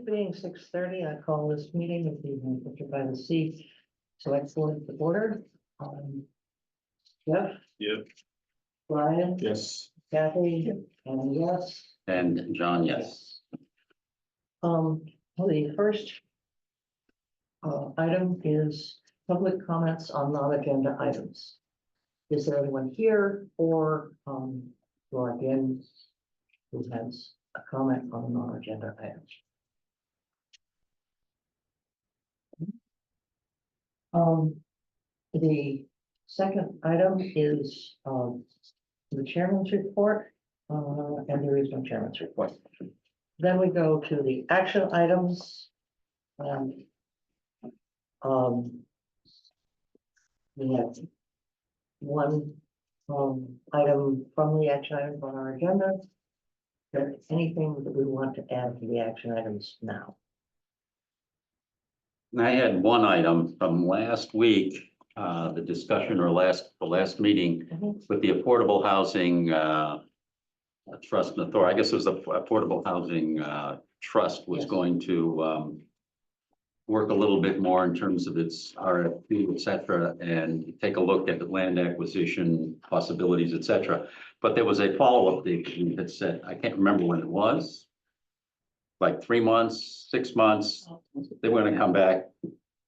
being 6:30, I call this meeting of the Manchester by the Sea Select Board to order. Jeff, Yep. Brian, Yes. Kathy, and yes. And John, yes. Well, the first item is public comments on non-agenda items. Is there anyone here or or again who has a comment on a non-agenda item? The second item is the chairman's report, and there is no chairman's report. Then we go to the action items. We have one item from the action items on our agenda. Is there anything that we want to add to the action items now? I had one item from last week, the discussion or the last meeting with the Affordable Housing Trust and Authority. I guess it was the Affordable Housing Trust was Yes. going to work a little bit more in terms of its RFP, et cetera, and take a look at the land acquisition possibilities, et cetera. But there was a follow-up date that said, I can't remember when it was, like 3 months, 6 months. They were gonna come back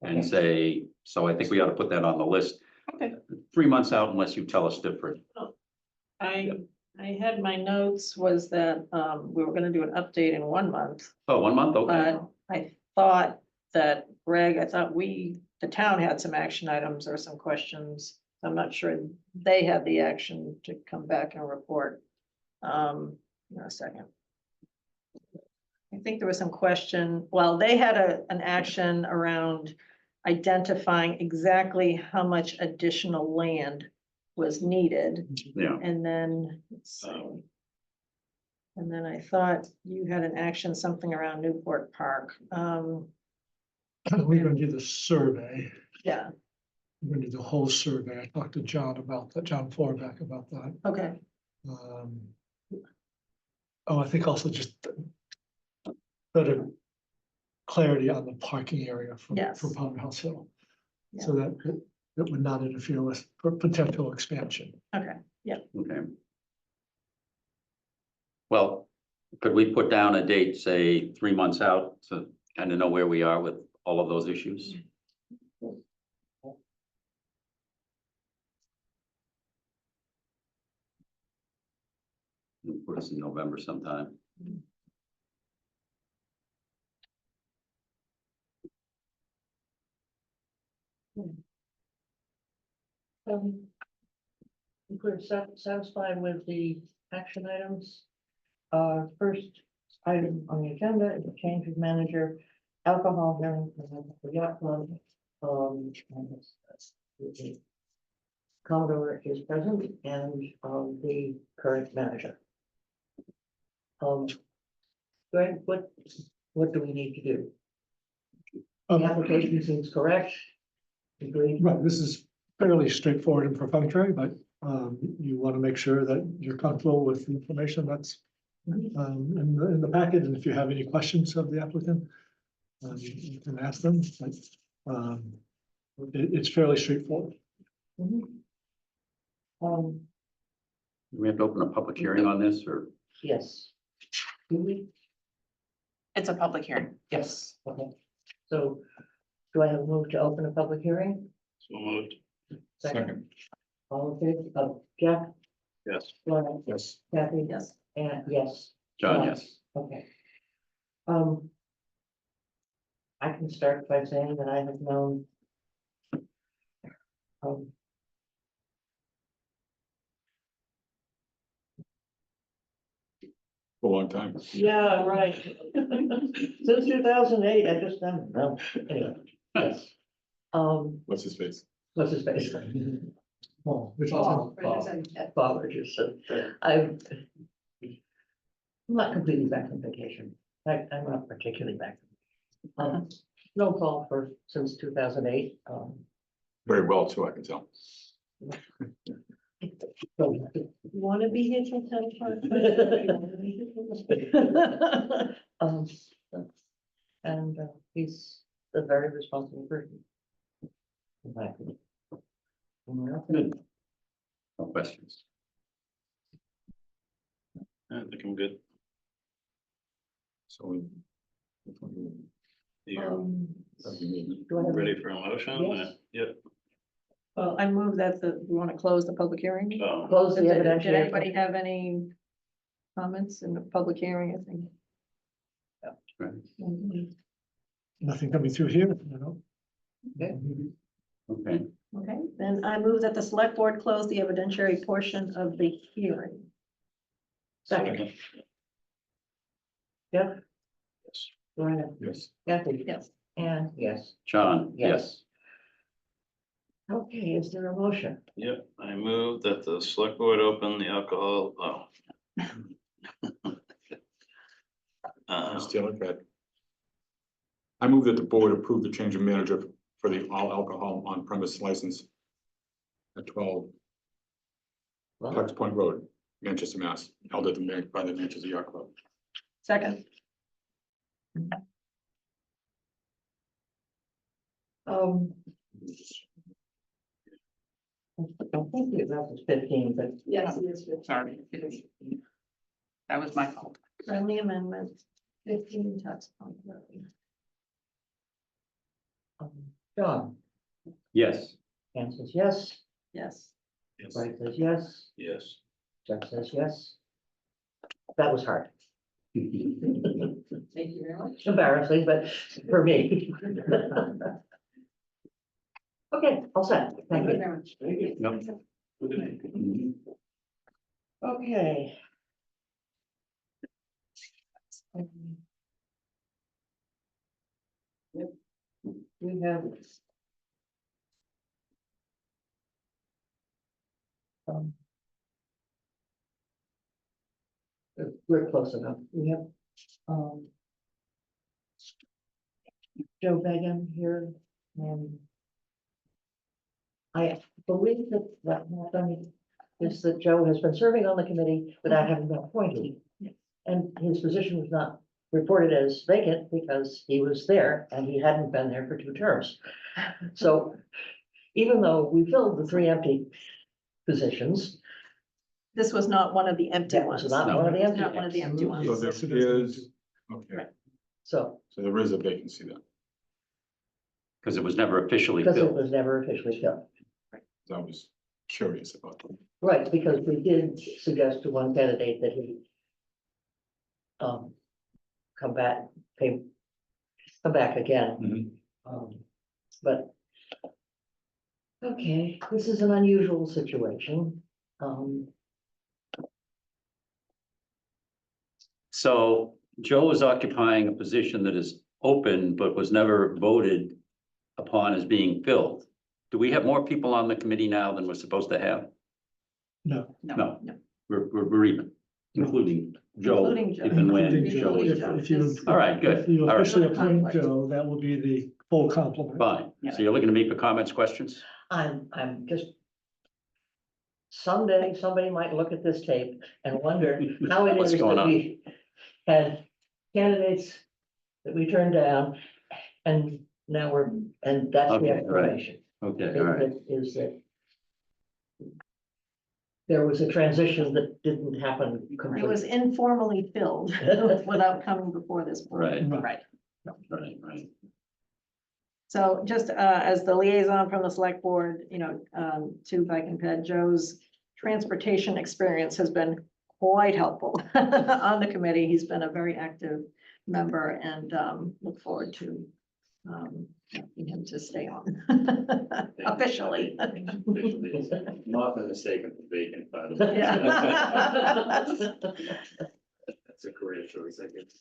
and Okay. say, so I think we ought to put that on the list. Okay. 3 months out unless you tell us different. I had my notes was that we were gonna do an update in 1 month, Oh, 1 month, okay. but I thought that Greg, I thought the town had some action items or some questions. I'm not sure they had the action to come back and report. In a second. I think there was some question, well, they had an action around identifying exactly how much additional land was needed. Yeah, And then, let's see. And then I thought you had an action, something around Newport Park. We're gonna do the survey. Yeah, We're gonna do the whole survey. I talked to John about that, John Florback about that. okay, Oh, I think also just better clarity on the parking area Yes. for Powder House Hill. Yeah. So that it would not interfere with potential expansion. okay, okay. Well, could we put down a date, say 3 months out, to kind of know where we are with all of those issues? Put us in November sometime. If we're satisfied with the action items. First item on the agenda is a change of manager, alcohol hearing for the yacht club. And the Commodore is present and the current manager. Greg, what do we need to do? The application seems correct. Agreed. Right, this is fairly straightforward and perfunctory, but you want to make sure that you're comfortable with the information that's in the packet, and if you have any questions of the applicant, you can ask them, but it's fairly straightforward. Mhm. Do we have to open a public hearing on this, or? Yes. Do we? it's a public hearing. Yes. Okay. So do I have a move to open a public hearing? So moved. Second. All in favor, Jack, Yes. Lauren, Yes. Kathy? Yes. And yes. John, yes. Okay. I can start by saying that I have known. For a long time. Yeah, right. Since 2008, I just haven't known, anyway, yes. What's his face? What's his face? Paul, which Paul, also, Paul Richardson. I'm not completely back from vacation. I'm not particularly back. No call for since 2008. Very well, too, I can tell. Want to be here till 10:00? and he's a very responsible person. Exactly. Anyone else? Good. No questions. I think I'm good. So we. You're Do I have ready for a motion? Yes. Yep. Well, I move that we want to close the public hearing. close the Did evidentiary? anybody have any comments in the public hearing, I think? Right. Mhm. Nothing coming through here, you know? Okay. Okay, Okay, then I move that the select board close the evidentiary portion of the hearing. Second. Jeff? Yes. Joanna? Yes. Kathy? Yes. And yes. John, yes. Okay, is there a motion? Yep, I move that the select board open the alcohol, Still okay. I move that the board approve the change of manager for the all alcohol on premise license at 12 Tux Point Road, Manchester, Mass, held at by the Manchester Yacht Club. Second, I think that was 15, but Yes, it is. Sorry. That was my fault. friendly amendment, 15 Tux Point Road. John, Yes. Ann says yes, Yes. yes, Frank says yes, yes. Jeff says yes. That was hard. Thank you very much. Embarrassing, but for me. Okay, all set. Thank you. very much. Yep. Okay. We have. We're close enough. We have, Joe Began here, and I believe that what happened is that Joe has been serving on the committee without having been appointed. And his position was not reported as vacant because he was there and he hadn't been there for 2 terms. So even though we filled the 3 empty positions, This was not one of the empty that was ones. not one of the empty Not one of the empty ones. ones. So there is, okay, So, so there is a vacancy then. Because it was never officially because it filled. was never officially filled. I was curious about that. Right, because we did suggest to one candidate that he come back again. Mhm. But okay, this is an unusual situation. So Joe is occupying a position that is open, but was never voted upon as being filled. Do we have more people on the committee now than we're supposed to have? No. No, we're even, including Joe, Including Joe. if and when Including Joe Joe. is. If you. All right, good. If you All right. officially appoint Conflict. Joe, that will be the full complement. Fine. So you're looking to me for comments, questions? I'm just. Someday, somebody might look at this tape and wonder how it What's is going that on? we had candidates that we turned down, and now and that's the Okay, right. explanation. Okay, all right. Is that there was a transition that didn't happen It was completely. informally filled without coming before this board. Right, Right. right. So just as the liaison from the select board, to Bike and Ped, Joe's transportation experience has been quite helpful on the committee. He's been a very active member and look forward to asking him to stay on officially. Not a mistake of the vacant, by the way. Yeah. That's a career choice, I guess.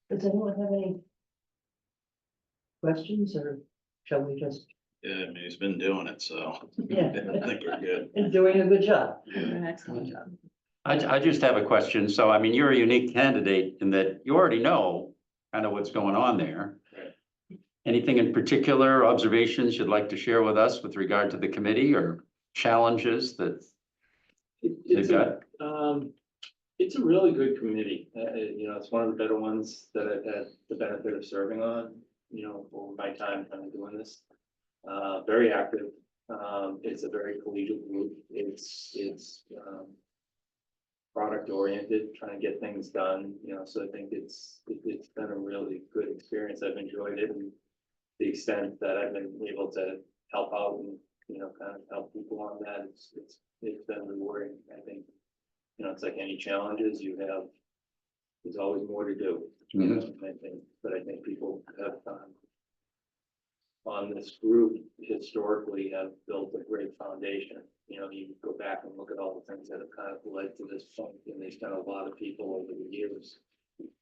Does anyone have any questions, or shall we just, Yeah, I mean, he's been doing it, so Yeah. I think we're good. and doing a good job? An excellent job. I just have a question. So I mean, you're a unique candidate in that you already know kind of what's going on there. Right. Anything in particular, observations you'd like to share with us with regard to the committee or challenges that they've got? It's a really good committee. It's one of the better ones that I've had the benefit of serving on, over my time kind of doing this. Very active. It's a very collegial group. It's product oriented, trying to get things done, so I think it's been a really good experience. I've enjoyed it, and the extent that I've been able to help out and, kind of help people on that, it's been rewarding. I think, it's like any challenges you have, there's always more to do. I think people have on this group historically have built a great foundation. You go back and look at all the things that have kind of led to this point, and there's been a lot of people over the years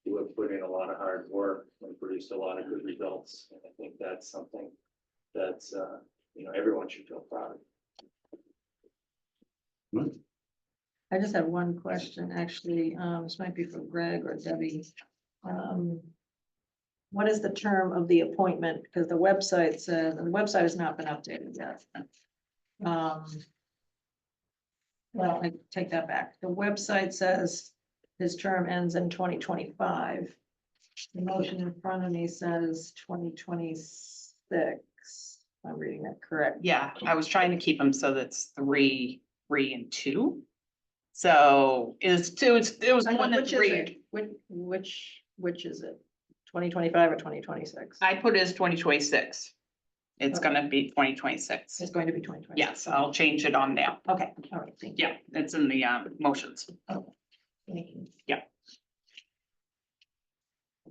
who have put in a lot of hard work and produced a lot of good results. And I think that's something that's, everyone should feel proud of. I just have one question, actually. This might be for Greg or Debbie. What is the term of the appointment? Because the website says, and the website has not been updated yet. Well, I take that back. The website says his term ends in 2025. The motion in front of me says 2026. I'm reading that correct. Yeah, I was trying to keep them so that's 3, 3 and 2. So it's 2, it was one and Which is 3. it? Which is it? 2025 or 2026? I put it as 2026. It's Okay. gonna be 2026. It's going to be 2026. Yes, I'll change it on now. Okay, all right, thank you. Yeah, it's in the motions. Thank you.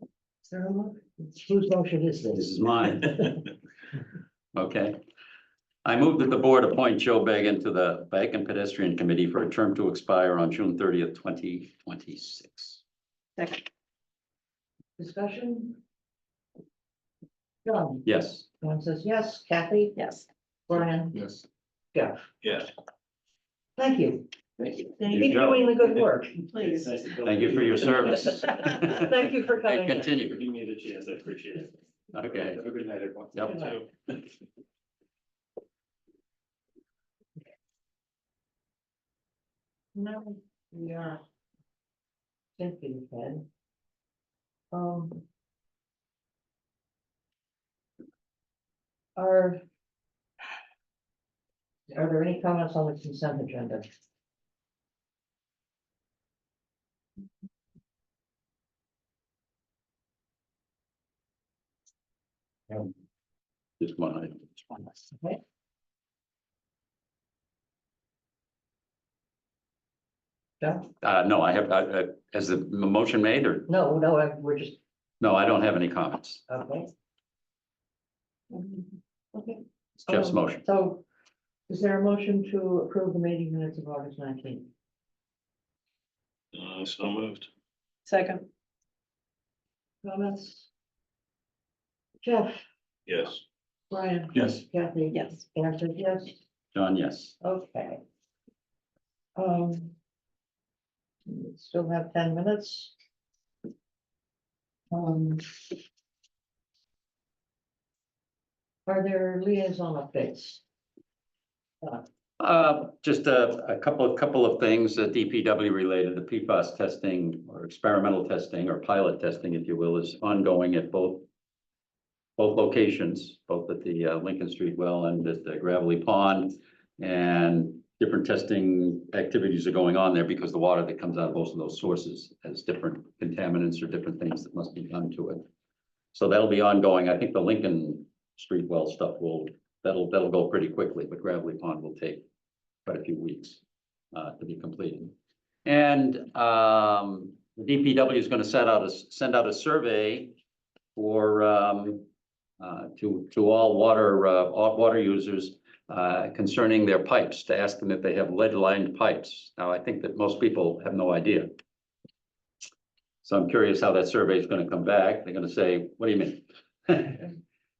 Is there a motion? Whose motion is This this? is mine. Okay. I move that the board appoint Joe Began to the Bike and Pedestrian Committee for a term to expire on June 30th, 2026. Second, Discussion? John? Yes. John says yes. Kathy? yes. Brian? Yes. Jeff? Yeah. Thank you. Thank you. Keep doing the good work. Please. Nice to build- Thank you for your service. Thank you for And coming. continue. Give me the chance, I appreciate it. Okay. Have a good night, everyone. Yep. Now, we are. Thinking ahead. Are. Are there any comments on the consent agenda? Just one item. Okay. John? No, I have, has the motion made or, No, we're just, no, I don't have any comments. okay. Okay. It's Jeff's motion. So, is there a motion to approve the meeting minutes of August 19th? So moved. Second, Comments? Jeff, Yes. Brian? Yes. Kathy? yes. Anne says yes. John, yes. Okay. We still have 10 minutes. Are there liaison updates? Just a couple of things, DPW related, the PFAS testing or experimental testing or pilot testing, if you will, is ongoing at both locations, both at the Lincoln Street well and at the Gravelly Pond. And different testing activities are going on there because the water that comes out of both of those sources has different contaminants or different things that must be done to it. So that'll be ongoing. I think the Lincoln Street well stuff that'll go pretty quickly, but Gravelly Pond will take quite a few weeks to be completed. And the DPW is going to send out a survey for to all water users concerning their pipes, to ask them if they have lead-lined pipes. Now, I think that most people have no idea. So I'm curious how that survey is going to come back. They're going to say, what do you mean?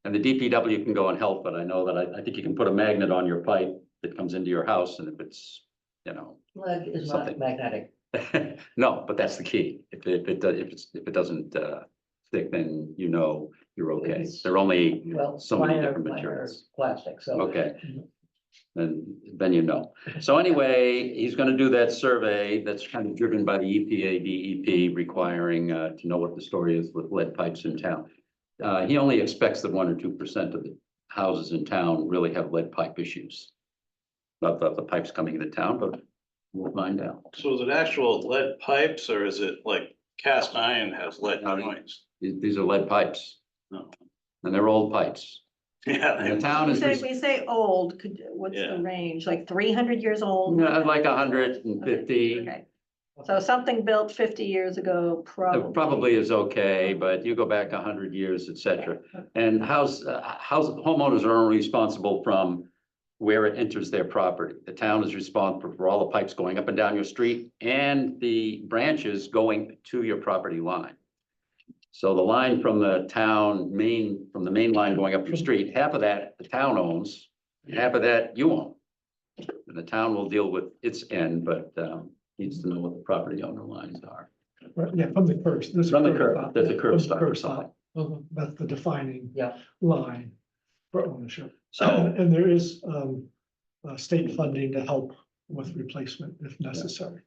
And the DPW can go and help, but I know that I think you can put a magnet on your pipe that comes into your house, and if it's, Lead is not Something. magnetic. no, but that's the key. If it doesn't stick, then you're okay. It's- They're only Well, so many minor different materials. plastic, so. Okay. then you know. So anyway, he's gonna do that survey that's kind of driven by the EPA, DEP requiring to know what the story is with lead pipes in town. He only expects that 1 or 2% of the houses in town really have lead pipe issues. Not the pipes coming into town, but we'll find out. So is it actual lead pipes or is it like cast iron has lead joints? These are lead pipes. No. And they're old pipes. Yeah. And the town We is. say old, what's Yeah. the range, like 300 years old? Like 150. Okay, so something built 50 years ago, It probably. probably is okay, but you go back 100 years, et cetera. And house homeowners are only responsible from where it enters their property. The town is responsible for all the pipes going up and down your street and the branches going to your property line. So the line from the from the main line going up your street, half of that the town owns, half of that you own. And the town will deal with its end, but needs to know what the property owner lines are. Right, yeah, from the curb. There's a From the curb curb, stop, there's a yeah, curb from the stop or something. Mhm. That's the defining Yeah. line for ownership. So, And there is state funding to help with replacement if necessary.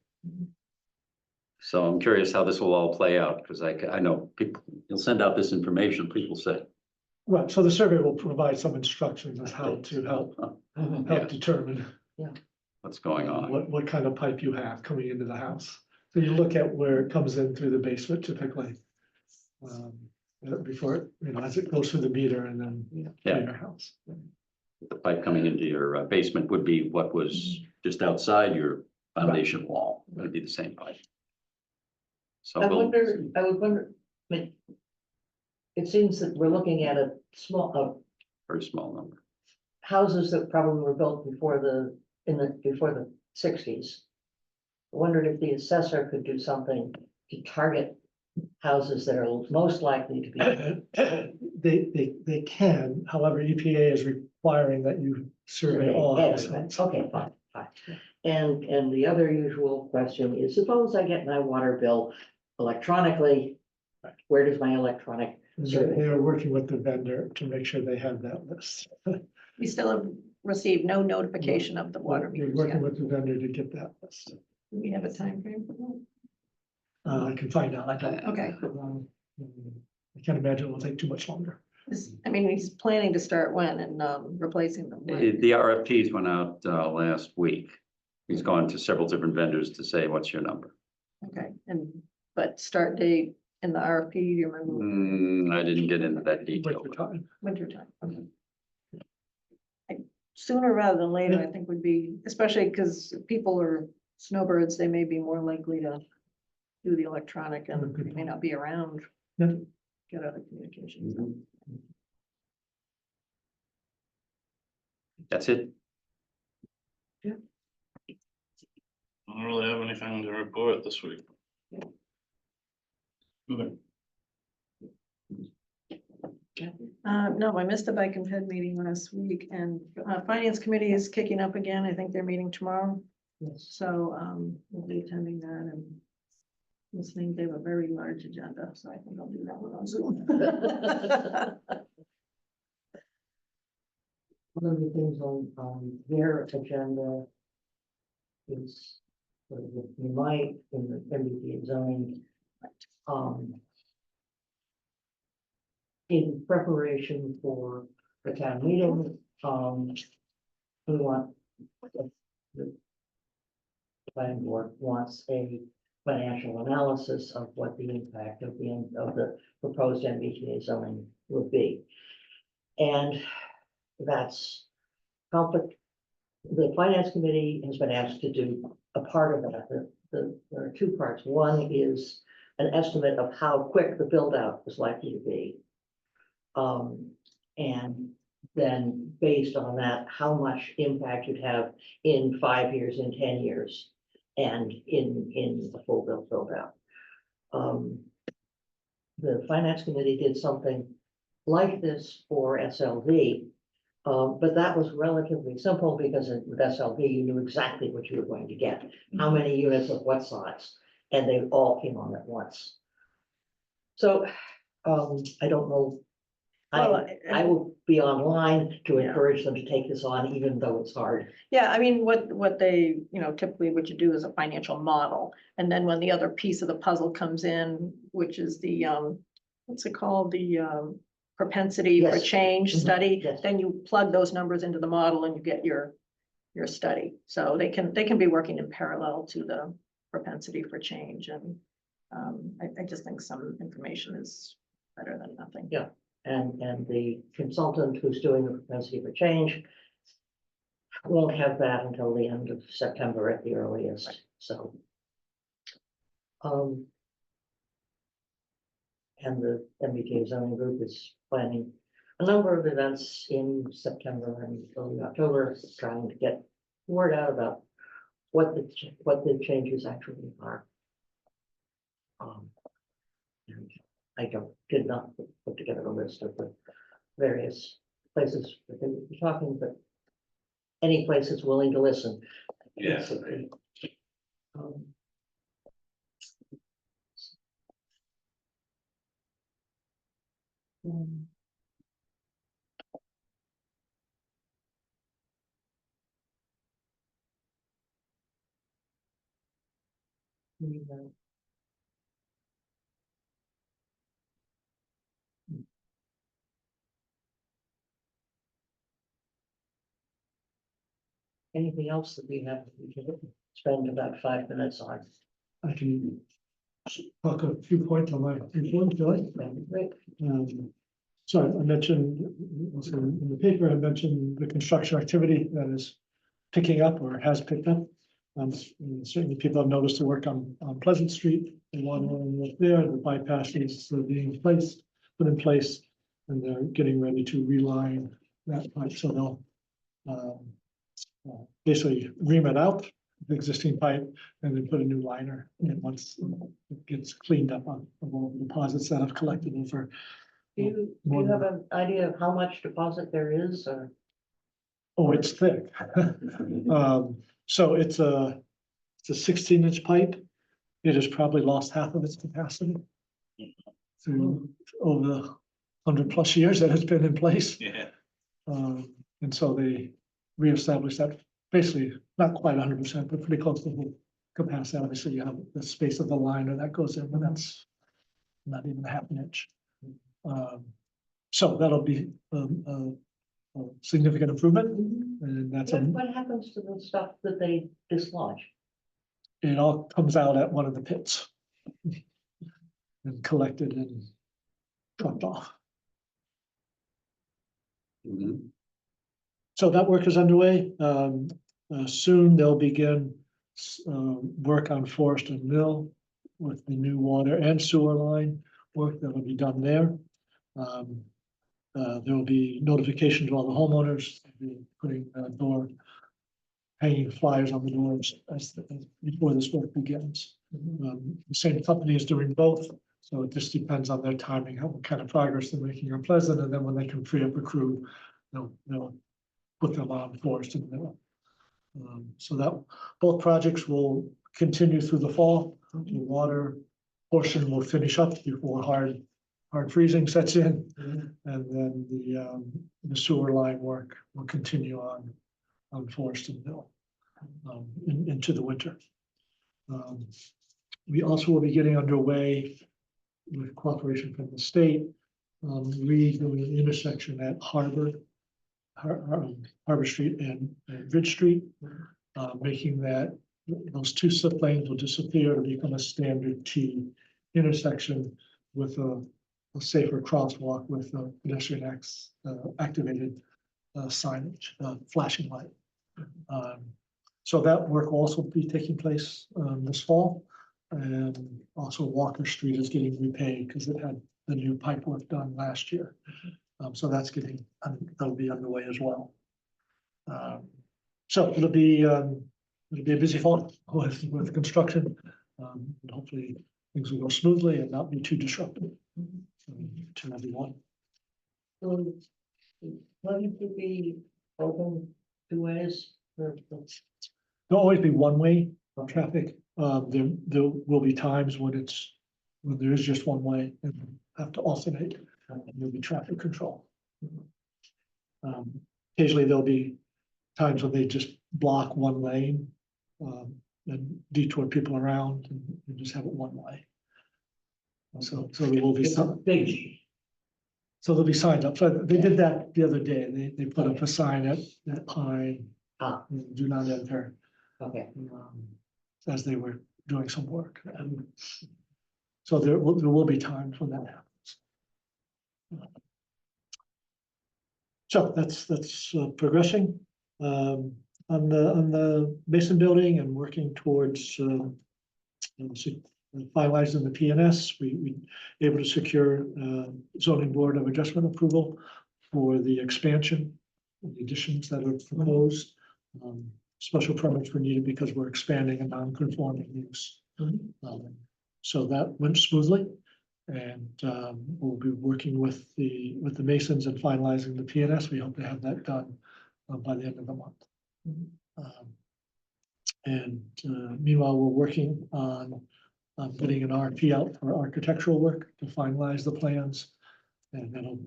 so I'm curious how this will all play out, because I know people, you'll send out this information, people say, Right, so the survey will provide some instructions on how to help yeah, determine what's going on. what kind of pipe you have coming into the house. So you look at where it comes in through the basement typically. Before, as it goes through the meter and then Yeah. to your house. The pipe coming into your basement would be what was just outside your foundation wall, it would be the same pipe. So I we'll, would wonder, I mean, it seems that we're looking at a small, very small number. houses that probably were built before before the sixties. Wondered if the assessor could do something to target houses that are most likely to be. They can, however, EPA is requiring that you survey all households. Okay, fine. And the other usual question is, suppose I get my water bill electronically, where does my electronic They are working with the vendor to make sure they have that list. We still have received no notification of the water They're meters working yet. with the vendor to get that list. Do we have a time frame for that? I can find out. I don't. Okay. I can't imagine it will take too much longer. I mean, he's planning to start when and replacing them. when? The RFPs went out last week. He's gone to several different vendors to say, what's your number? Okay, but start date in the RFP, do you remember? I didn't get into that detail. Winter time. Winter time, okay. Sooner rather than later, I think would be, especially because people are snowbirds, they may be more likely to do the electronic and they may not be around. Yeah. Get other communications. Mhm. That's it. I don't really have anything to report this week. Okay. No, I missed the Bike and Ped meeting last week and Finance Committee is kicking up again. I think they're meeting tomorrow. Yes. So we'll be attending that and listening. They have a very large agenda, so I think I'll do that one on Zoom. One of the things on their agenda is, sort of we might, in the MBTA zoning, in preparation for the town meeting, we want, the planning board wants a financial analysis of what the impact of the proposed MBTA zoning would be. And that's conflict. The finance committee has been asked to do a part of that. There are two parts. One is an estimate of how quick the build out is likely to be. And then based on that, how much impact you'd have in 5 years, in 10 years, and in the full build out. The finance committee did something like this for SLV. But that was relatively simple because with SLV, you knew exactly what you were going to get, how many units of what size, and they all came on at once. So, I don't know. Well, I will be online to Yeah. encourage them to take this on, even though it's hard. Yeah, I mean, what they, typically what you do is a financial model. And then when the other piece of the puzzle comes in, which is the, what's it called? The, propensity for Yes. change Mhm. study, Yes. then you plug those numbers into the model and you get your study. So they can be working in parallel to the propensity for change. And, I just think some information is better than nothing. Yeah. And the consultant who's doing the propensity for change won't have that until the end of September at the earliest, so. And the MBTA zoning group is planning a number of events in September and early October, trying to get word out about what the changes actually are. And I did not put together a list of the various places that they would be talking, but any place that's willing to listen. Yeah. basically. Um, um, we, Anything else that we have, we can spend about 5 minutes on? I can talk a few points on my report, if you like. That'd be great. So I mentioned, also in the paper, I mentioned the construction activity that is picking up or has picked up. Certainly people have noticed the work on Pleasant Street, the one work there, the bypass is being put in place, and they're getting ready to reline that pipe, so they'll basically ream it out, the existing pipe, and then put a new liner in once it gets cleaned up of all the deposits that have collected over. Do you have an idea of how much deposit there is, or? Oh, it's thick. So it's a 16-inch pipe. It has probably lost half of its capacity through over the 100+ years that it's been in place. Yeah. And so they reestablished that, basically not quite 100%, but pretty close to the capacity. Obviously, you have the space of the liner that goes in, but that's not even a half an inch. So that'll be a significant improvement, and that's What happens to the stuff that they dislodge? it all comes out at one of the pits and collected and trucked off. Mhm. So that work is underway. Soon they'll begin work on Forest and Mill with the new water and sewer line work that will be done there. There will be notification to all the homeowners, they'll be putting hanging flyers on the doors before this work begins. The same company is doing both, so it just depends on their timing, what kind of progress they're making on Pleasant, and then when they can free up a crew, they'll put them on Forest and Mill. So that both projects will continue through the fall. The water portion will finish up before hard freezing sets in, and then the sewer line work will continue on Forest and Mill into the winter. We also will be getting underway with cooperation from the state, redoing the intersection at Harbor Street and Ridge Street, making those two slip lanes will disappear to become a standard T intersection with a safer crosswalk with a pedestrian activated signage, flashing light. So that work will also be taking place this fall. And also Walker Street is getting repaved because it had the new pipe work done last year. So that'll be underway as well. So it'll be a busy fall with construction. And hopefully things will go smoothly and not be too disruptive to everyone. Will it be open 2 ways? There'll always be one-way traffic. There will be times when there is just one way and have to alternate. And there'll be traffic control. Occasionally there'll be times when they just block one lane, and detour people around and just have it one way. So there will be some. Big. So there'll be signs up. So they did that the other day. They put up a sign at Pine, do not enter, Okay. as they were doing some work. And so there will be times when that happens. So that's progressing. On the Mason building and working towards finalizing the PNS, we able to secure zoning board of adjustment approval for the expansion, the additions that are proposed. Special permits were needed because we're expanding a non-conforming use. So that went smoothly, and we'll be working with the Masons and finalizing the PNS. We hope to have that done by the end of the month. And meanwhile, we're working on putting an RFP out for architectural work to finalize the plans. And that'll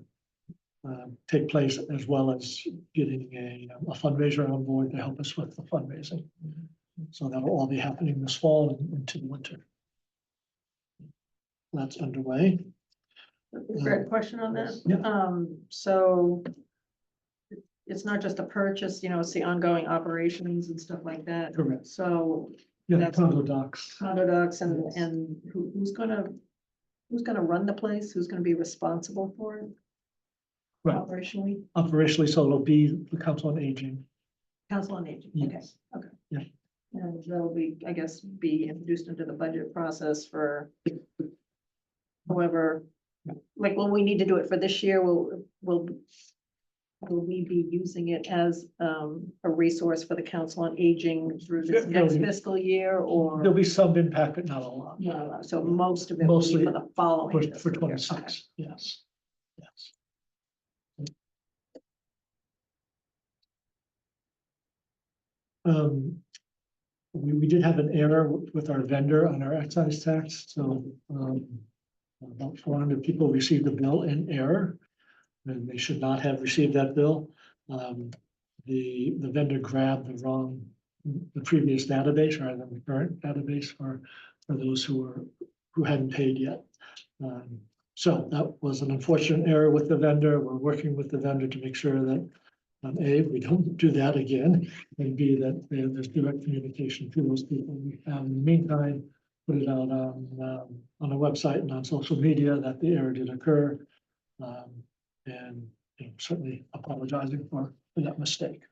take place, as well as getting a fundraiser on board to help us with the fundraising. So that'll all be happening this fall and into the winter. That's underway. Great question on that. Yeah. So it's not just a purchase, it's the ongoing operations and stuff like that. Correct. So Yeah, That's- condo docs. condo docs and who's gonna run the place? Who's gonna be responsible for it Right. operationally? Operationally, so it'll be the council on aging. Council on Aging, okay, Yes. okay. Yeah. And they'll be, I guess, be introduced into the budget process for whoever, like, will we need to do it for this year? Will we be using it as a resource for the Council on Aging through this Yeah, next there'll be- fiscal year, or? There'll be some impact, but not a lot. No, so most of it will be Mostly for the following. For fiscal year. 26, yes. Yes. We did have an error with our vendor on our excise tax, so about 400 people received a bill in error, and they should not have received that bill. The vendor grabbed the previous database rather than the current database for those who hadn't paid yet. So that was an unfortunate error with the vendor. We're working with the vendor to make sure that A, we don't do that again, and B, that there's direct communication to those people. We have, in the meantime, put it out on the website and on social media that the error did occur. And certainly apologizing for that mistake.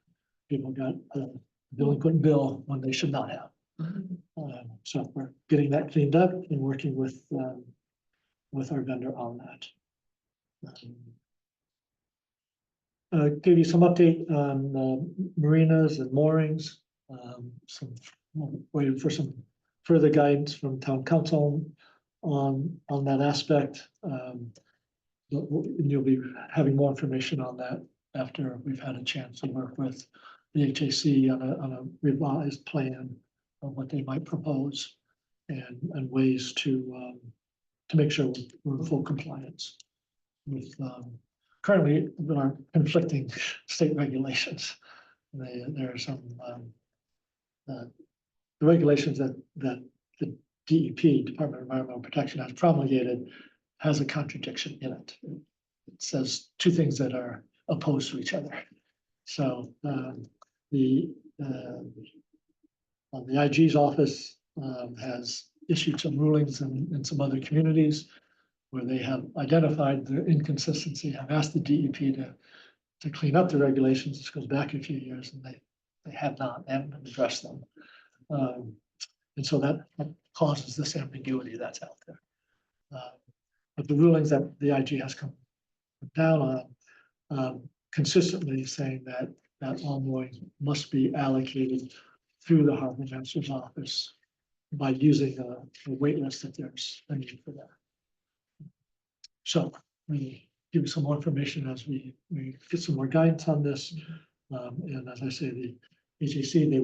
People got a delinquent bill when they should not have. So we're getting that cleaned up and working with our vendor on that. Give you some update on marinas and moorings. Waiting for some further guidance from town council on that aspect. You'll be having more information on that after we've had a chance to work with the HAC on a revised plan of what they might propose and ways to make sure we're in full compliance with currently there are conflicting state regulations. There are some the regulations that the DEP, Department of Environmental Protection, has promulgated has a contradiction in it. It says two things that are opposed to each other. So the IG's office has issued some rulings in some other communities where they have identified the inconsistency. I've asked the DEP to clean up the regulations. This goes back a few years, and they have not, they haven't addressed them. And so that causes this ambiguity that's out there. But the rulings that the IG has come down on consistently saying that all mooring must be allocated through the harbor master's office by using a wait list that there's a need for that. So we give you some more information as we get some more guidance on this. And as I say, the HAC, they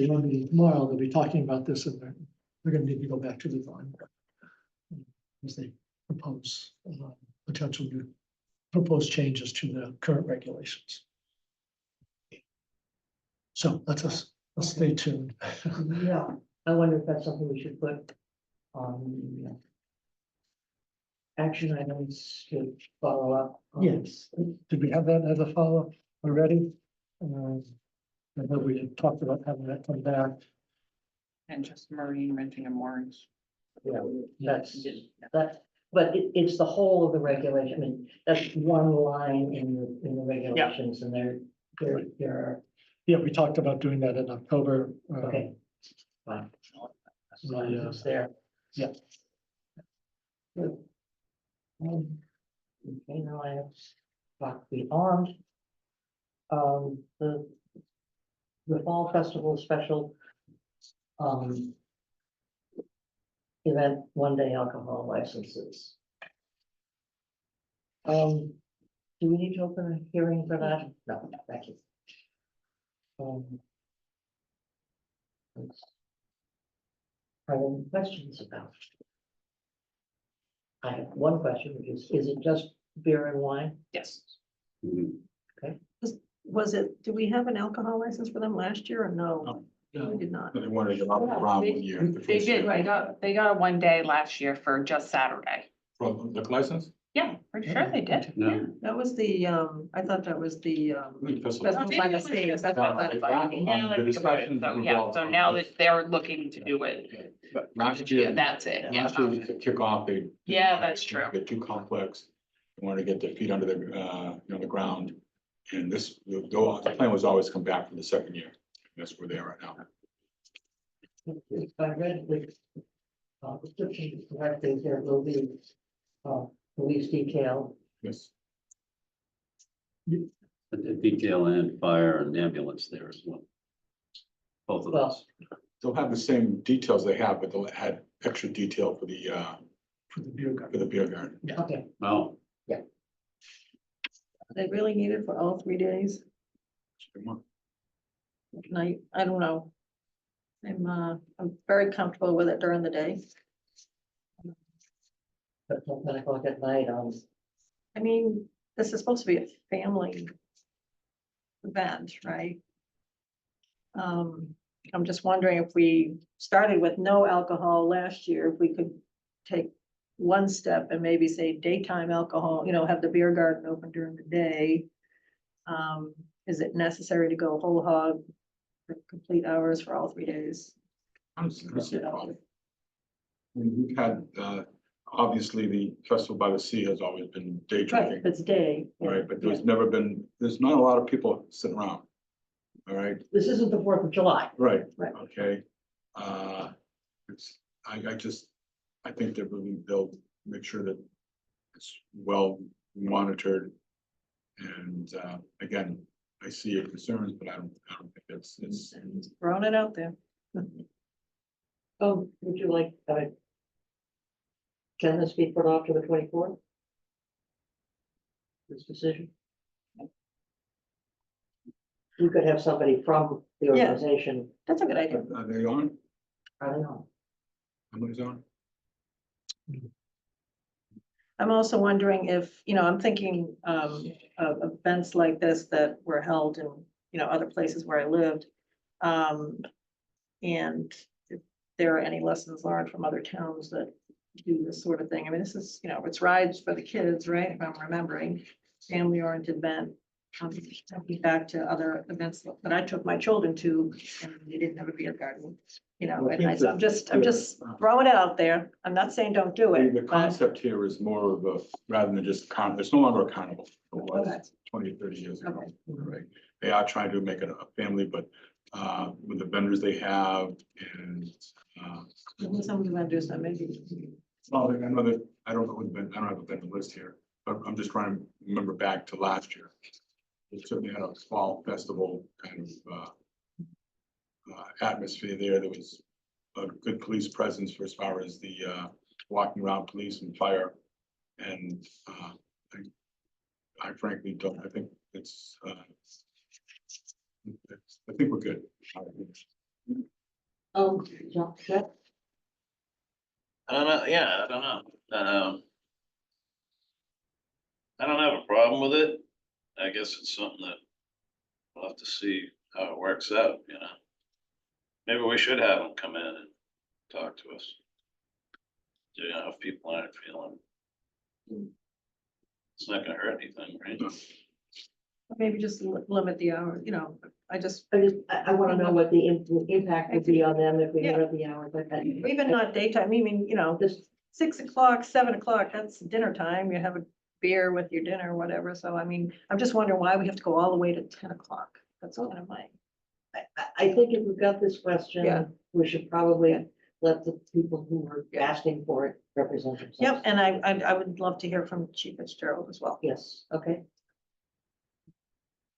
want me tomorrow, they'll be talking about this, and they're gonna need to go back to the drawing board as they propose potential new proposed changes to the current regulations. So let's stay tuned. Yeah, I wonder if that's something we should put on action items to follow up. on. Yes, did we have that as a follow-up already? I know we had talked about having that come back. And just marine renting and moorings. Yeah, that's, but it's the whole of the regulation, I mean, that's one line in the regulations, and there Yeah, we talked about doing that in October. are, okay. Fine. It's there. Yeah. Good. Okay, now I have got beyond. The Fall Festival special. Event, 1-day alcohol licenses. Do we need to open a hearing for that? No, thank you. Are there any questions about? I have one question, which is it just beer and wine? Yes. Mhm. Was it, do we have an alcohol license for them last year or no? No. We did not. They wanted to get off the ground 1 year. the They first did, year. they got a 1 day last year for just Saturday. Well, liquor license? Yeah, pretty sure they did. No, That was the, I thought that was the, Festival. Festival by the Sea, That's Festival what by the I Fire. thought. Now that I think about it, So, yeah, so now that they're looking to do it, But last year. that's it, yeah. Last year, to kick off, they. Yeah, that's true. Get too complex. They wanted to get their feet under the, the ground. And this, the plan was always come back for the second year. That's where they are right now. If I read the description correctly, there will be police detail. Yes. the detail and fire and ambulance there as well. Both of Well, those. They'll have the same details they have, but they'll add extra detail for the beer garden. for the beer garden. Okay, Oh, They really need it for all 3 days. Night, I don't know. I'm very comfortable with it during the day. but till 10 o'clock at night on. I mean, this is supposed to be a family event, right? I'm just wondering if we started with no alcohol last year, if we could take one step and maybe say daytime alcohol, have the beer garden open during the day. Is it necessary to go whole hog for complete hours for all 3 days? I'm see a problem. We've had, obviously, the Festival by the Sea has always been day Right, drinking, if it's day. yeah. right? But there's never been, there's not a lot of people sitting around. All right, This isn't the 4th of July. right, Right. okay. I think that really they'll make sure that it's well monitored. And, again, I see your concerns, but I don't think it's. Throwing it out there. Would you like, can this be put off to the 24th? This decision? We could have somebody from the Yeah. organization, That's a good idea. Are they on? I don't know. Somebody's on? I'm also wondering if, I'm thinking of events like this that were held in, other places where I lived. And if there are any lessons learned from other towns that do this sort of thing. I mean, this is, it's rides for the kids, right? If I'm remembering, family oriented event. Thinking back to other events that I took my children to, and they didn't have a beer garden, so I'm just throwing it out there. I'm not saying don't do it. The but- concept here is more of a, rather than just it's no longer a carnival. It Okay. was 20, 30 years ago, Okay. right? They are trying to make it a family, but with the vendors they have and. Some of the vendors that maybe. Well, I know that, I don't know, I don't have a vendor list here, but I'm just trying to remember back to last year. We certainly had a fall festival kind of atmosphere there. There was a good police presence for as far as the walking around police and fire. And I frankly don't, I think it's, I think we're good. Jeff? I don't know, yeah, I don't know. I don't have a problem with it. I guess it's something that we'll have to see how it works out, you know? Maybe we should have them come in and talk to us. You know, if people aren't feeling. It's not gonna hurt anything, right? Maybe just limit the hour, I wanna know what the impact would be on them if we limit the hours, like that. even not daytime, I mean, This, 6 o'clock, 7 o'clock, that's dinner time, you have a beer with your dinner or whatever, so I mean, I'm just wondering why we have to go all the way to 10 o'clock. That's kind of my, I think if we've got this Yeah. question, we should probably let the people who were asking for it represent themselves. yep, and I would love to hear from Chief Fitzgerald as well. Yes, okay.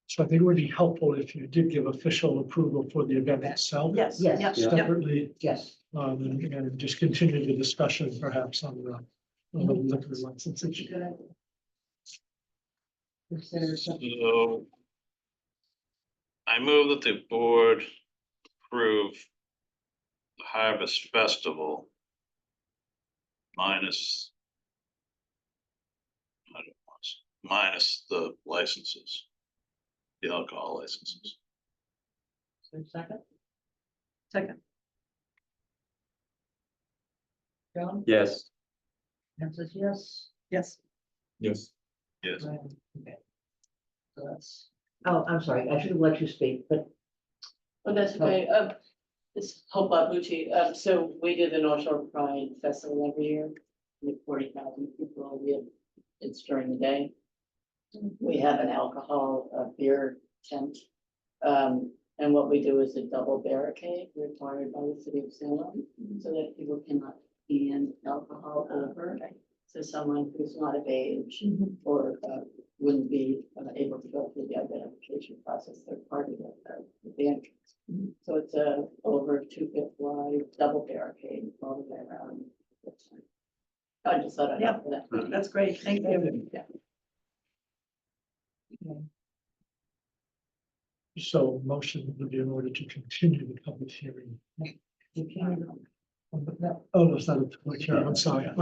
So I think it would be helpful if you did give official approval for the event itself. Yes, Yes. yep, Yeah. yep. Separately, Yes. and just continue the discussion perhaps on the liquor licenses. Is there something? So. I move that the board approve the Harvest Festival. Minus. I don't want to- Minus the licenses. The alcohol licenses. Is there a second? Second, John? Yes, Anne says yes. yes. Yes. Yes. Right, okay. So that's, oh, I'm sorry, I should have let you speak, but Oh, that's okay. It's Hope Abuchi. So we do the North Shore Pride Festival every year. We have 40,000 people. It's during the day. We have an alcohol, beer tent. And what we do is a double barricade required by the city of Salem so that people cannot hand alcohol over. So someone who's not of age or wouldn't be able to go through the identification process, they're part of the entrance. So it's a over 2 foot wide double barricade all the way around. I just thought I'd Yeah. offer that. That's great, thank you. Yeah. So motion would be in order to continue the public hearing. you can't. Oh, no, it's not a public hearing. I'm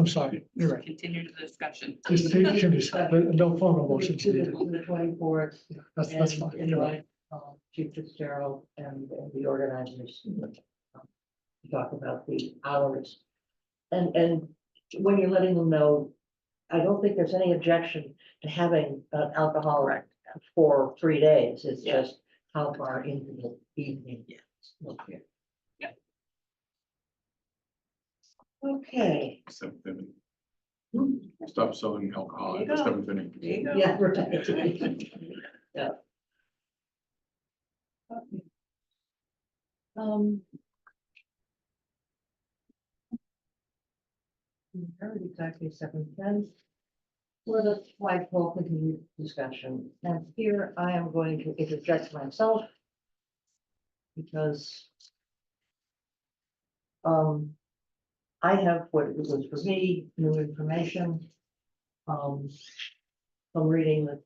sorry. You're right. Continue the discussion. Just continue, but no formal motion To needed. the 24th. That's and fine. You're right. invite, Chief Fitzgerald and the organizers. To talk about the hours. And when you're letting them know, I don't think there's any objection to having alcohol for 3 days. It's Yeah. just how far into the evening. Yeah. Okay. Yeah. Okay, 7:50. Hmm. Stop selling alcohol There you at go. 7:50. There you go. yeah, right. Yeah. Okay. We heard exactly 7:10. For the flagpole continued discussion, and here I am going to interject myself. Because. I have what it was for me, new information. From reading the,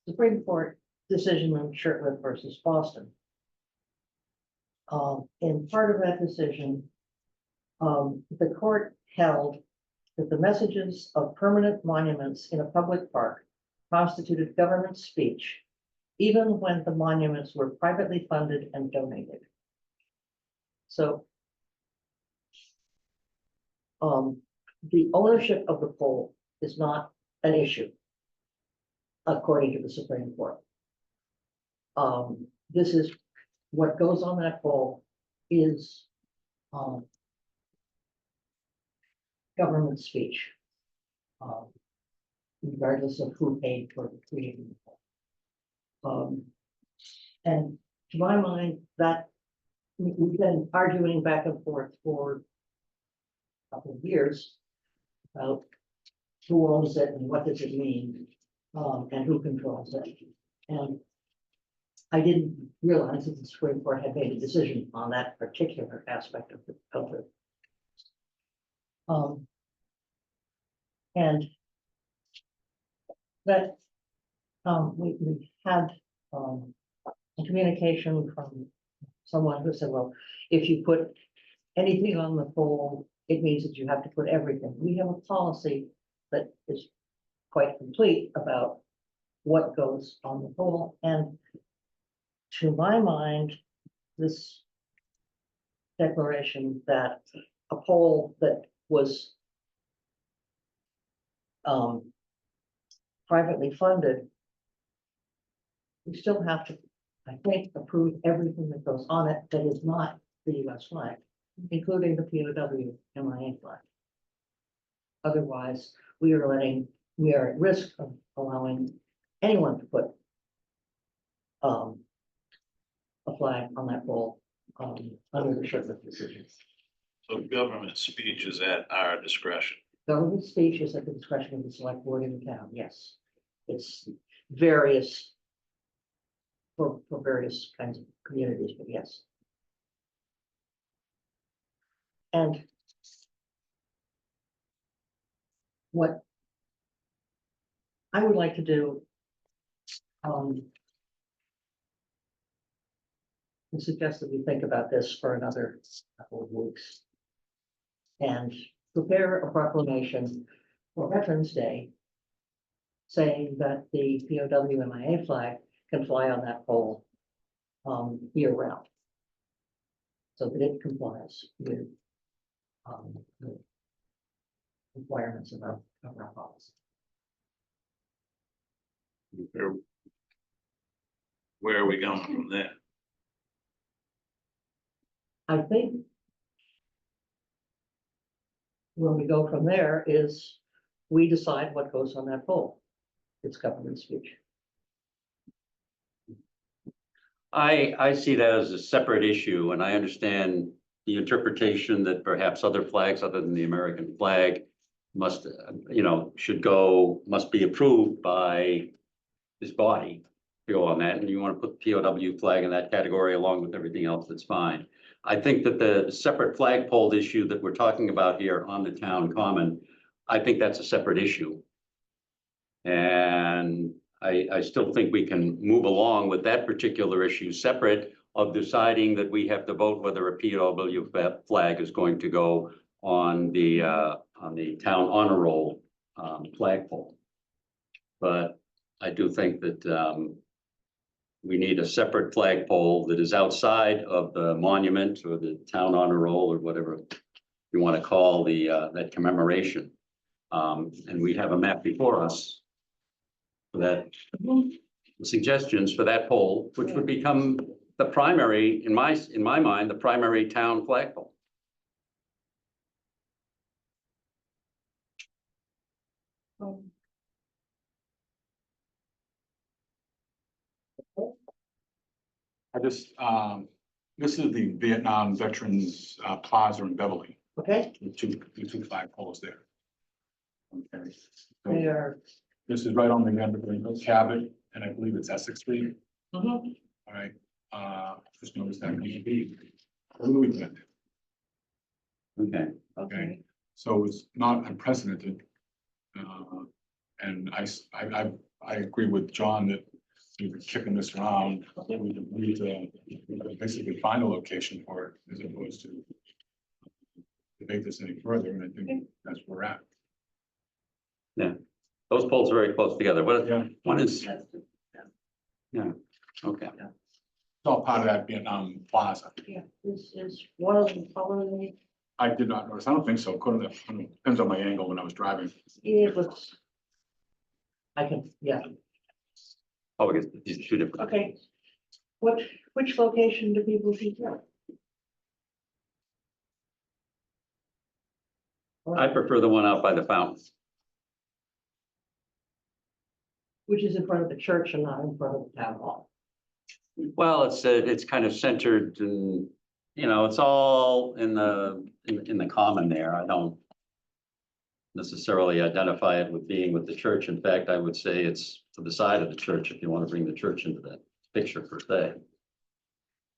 Supreme Court decision on Shirtlift versus Boston. In part of that decision, the court held that the messages of permanent monuments in a public park constituted government speech, even when the monuments were privately funded and donated. So, the ownership of the pole is not an issue, according to the Supreme Court. This is what goes on that pole is government speech, regardless of who paid for creating the pole. And to my mind, that we've been arguing back and forth for a couple of years about who owns it and what does it mean, and who controls it. And I didn't realize that the Supreme Court had made a decision on that particular aspect of it. And that, we had, a communication from someone who said, well, if you put anything on the pole, it means that you have to put everything. We have a policy that is quite complete about what goes on the pole, and to my mind, this declaration that a pole that was privately funded, we still have to, I think, approve everything that goes on it that is not the US flag, including the POW MIA flag. Otherwise, we are at risk of allowing anyone to put a flag on that pole, under the Sherwood decision. So government speech is at our discretion. Government speech is at the discretion of the select board in the town, yes. It's various, for various kinds of communities, but yes. And what I would like to do, is suggest that we think about this for another couple of weeks. And prepare a proclamation for Veterans Day, saying that the POW MIA flag can fly on that pole year round. So that it complies with the requirements of our policy. Where are we going from there? I think where we go from there is we decide what goes on that pole. It's government speech. I see that as a separate issue, and I understand the interpretation that perhaps other flags other than the American flag must, must be approved by this body to go on that, and you want to put POW flag in that category along with everything else, that's fine. I think that the separate flagpole issue that we're talking about here on the town common, I think that's a separate issue. And I still think we can move along with that particular issue, separate of deciding that we have to vote whether a POW flag is going to go on the town honor roll flagpole. But I do think that we need a separate flagpole that is outside of the monument or the town honor roll or whatever you want to call the that commemoration. And we have a map before us for that, suggestions for that pole, which would become the primary, in my mind, the primary town flagpole. I just, this is the Vietnam Veterans Plaza in Beverly, Okay, the two flagpoles there. Okay, they so are. this is right on the end of Cabot, and I believe it's Essex Street. Mhm. All right, just noticed that maybe. Okay, Okay, okay, so it's not unprecedented. And I agree with John that we've been kicking this around. We need to basically find a location for it as opposed to debate this any further, and I think that's where we're at. those poles are very close together. Yeah. One is, That's- okay. It's all part of that Vietnam Plaza. Yeah, this is one of them following, I did not notice. I don't think so. Couldn't have, depends on my angle when I was driving. it looks. I can, yeah, Oh, I guess these are two different. okay. Which location do people see here? I prefer the one out by the fountain. Which is in front of the church and not in front of the town hall. Well, it's kind of centered and, it's all in the common there. I don't necessarily identify it with being with the church. In fact, I would say it's to the side of the church if you want to bring the church into that picture per se.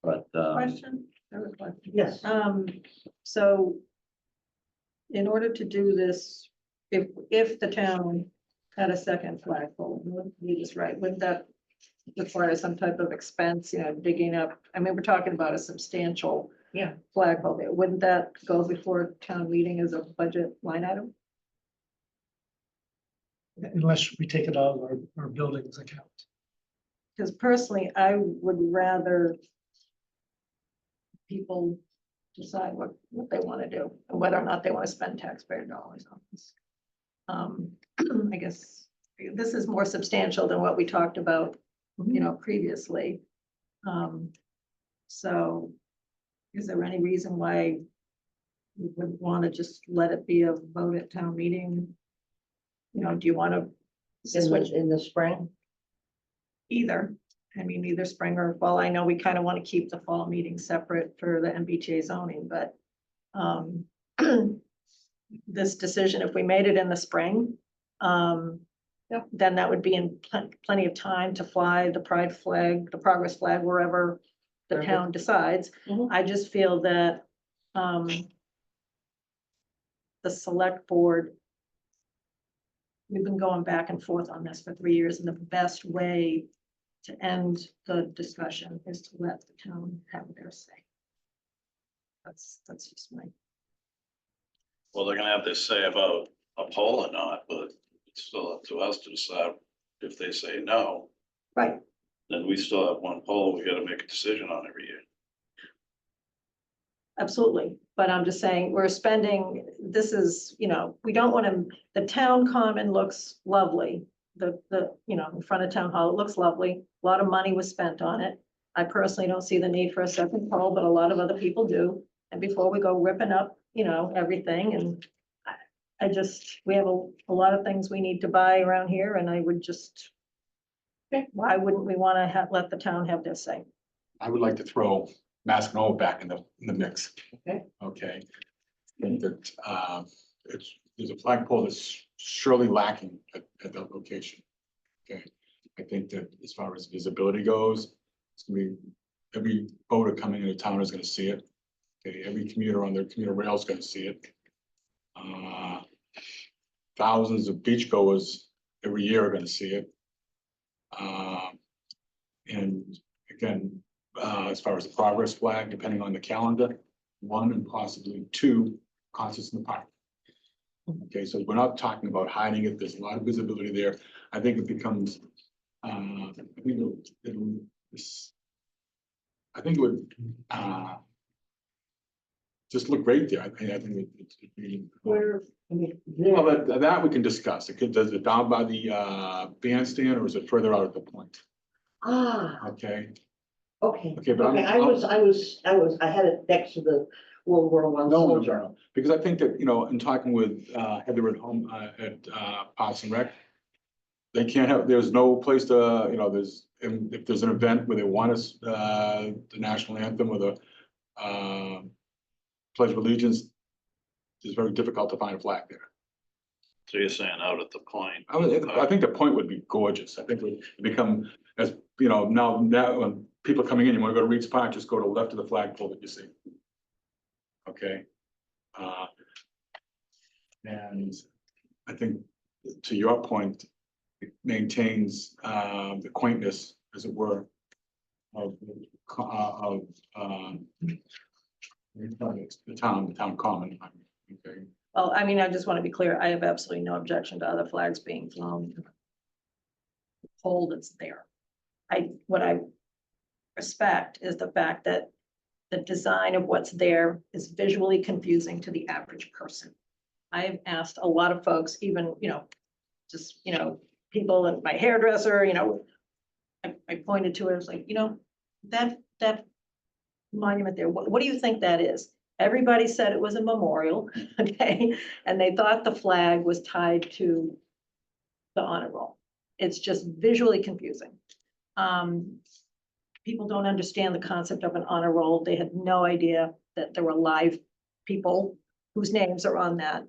But, Question? I have a question. Yes, So in order to do this, if the town had a second flagpole, you just right, wouldn't that require some type of expense, digging up? I mean, we're talking about a substantial yeah, flagpole there. Wouldn't that go before town meeting as a budget line item? unless we take it out of our buildings account. Because personally, I would rather people decide what they want to do, and whether or not they want to spend taxpayer dollars on this. I guess this is more substantial than what we talked about, previously. So is there any reason why we would want to just let it be a vote at town meeting? Do you want to switch In the spring? either? I mean, either spring or fall. I know we kind of want to keep the fall meeting separate for the MBTA zoning, but this decision, if we made it in the spring, then that would be in plenty of time to fly the pride flag, the progress flag, wherever the Perfect. town decides. Mhm. I just feel that the select board, we've been going back and forth on this for 3 years, and the best way to end the discussion is to let the town have their say. That's just my, Well, they're gonna have their say about a poll or not, but it's still up to us to decide. If they say no, right, then we still have one poll we gotta make a decision on every year. absolutely. But I'm just saying, we're spending, this is, we don't want to, the town common looks lovely. In front of town hall, it looks lovely. A lot of money was spent on it. I personally don't see the need for a second poll, but a lot of other people do. And before we go ripping up, everything, and we have a lot of things we need to buy around here, and I would just, why wouldn't we want to let the town have their say? I would like to throw Mascanoma back in the mix. Okay. Okay. I think that, there's a flagpole that's surely lacking at that location. Okay, I think that as far as visibility goes, it's gonna be, every boater coming into town is gonna see it. Okay, every commuter on their commuter rail is gonna see it. Thousands of beachgoers every year are gonna see it. And again, as far as the progress flag, depending on the calendar, 1 and possibly 2 concerts in the park. Okay, so we're not talking about hiding it. There's a lot of visibility there. I think it becomes, I think it would, just look great there. I think it'd be. Where, I mean, Well, there, that we can discuss. Does it down by the bandstand, or is it further out at the point? Okay, okay, Okay, but I'm- okay, I had it next to the World War I no, soldier. because I think that, in talking with Heather at home, at Parks and Rec, they can't have, there's no place to, if there's an event where they want us, the national anthem or the Pledge of Allegiance, it's very difficult to find a flag there. So you're saying out at the point. I think the point would be gorgeous. I think it would become, as, now when people are coming in, you want to go to Reed's Park, just go to the left of the flagpole that you see. Okay. And I think, to your point, it maintains the quaintness, as it were, of the town common. Okay. Well, I mean, I just want to be clear, I have absolutely no objection to other flags being flown. The pole that's there. What I respect is the fact that the design of what's there is visually confusing to the average person. I have asked a lot of folks, even, just, people at my hairdresser, I pointed to it, I was like, that monument there, what do you think that is? Everybody said it was a memorial, okay? And they thought the flag was tied to the honor roll. It's just visually confusing. People don't understand the concept of an honor roll. They had no idea that there were live people whose names are on that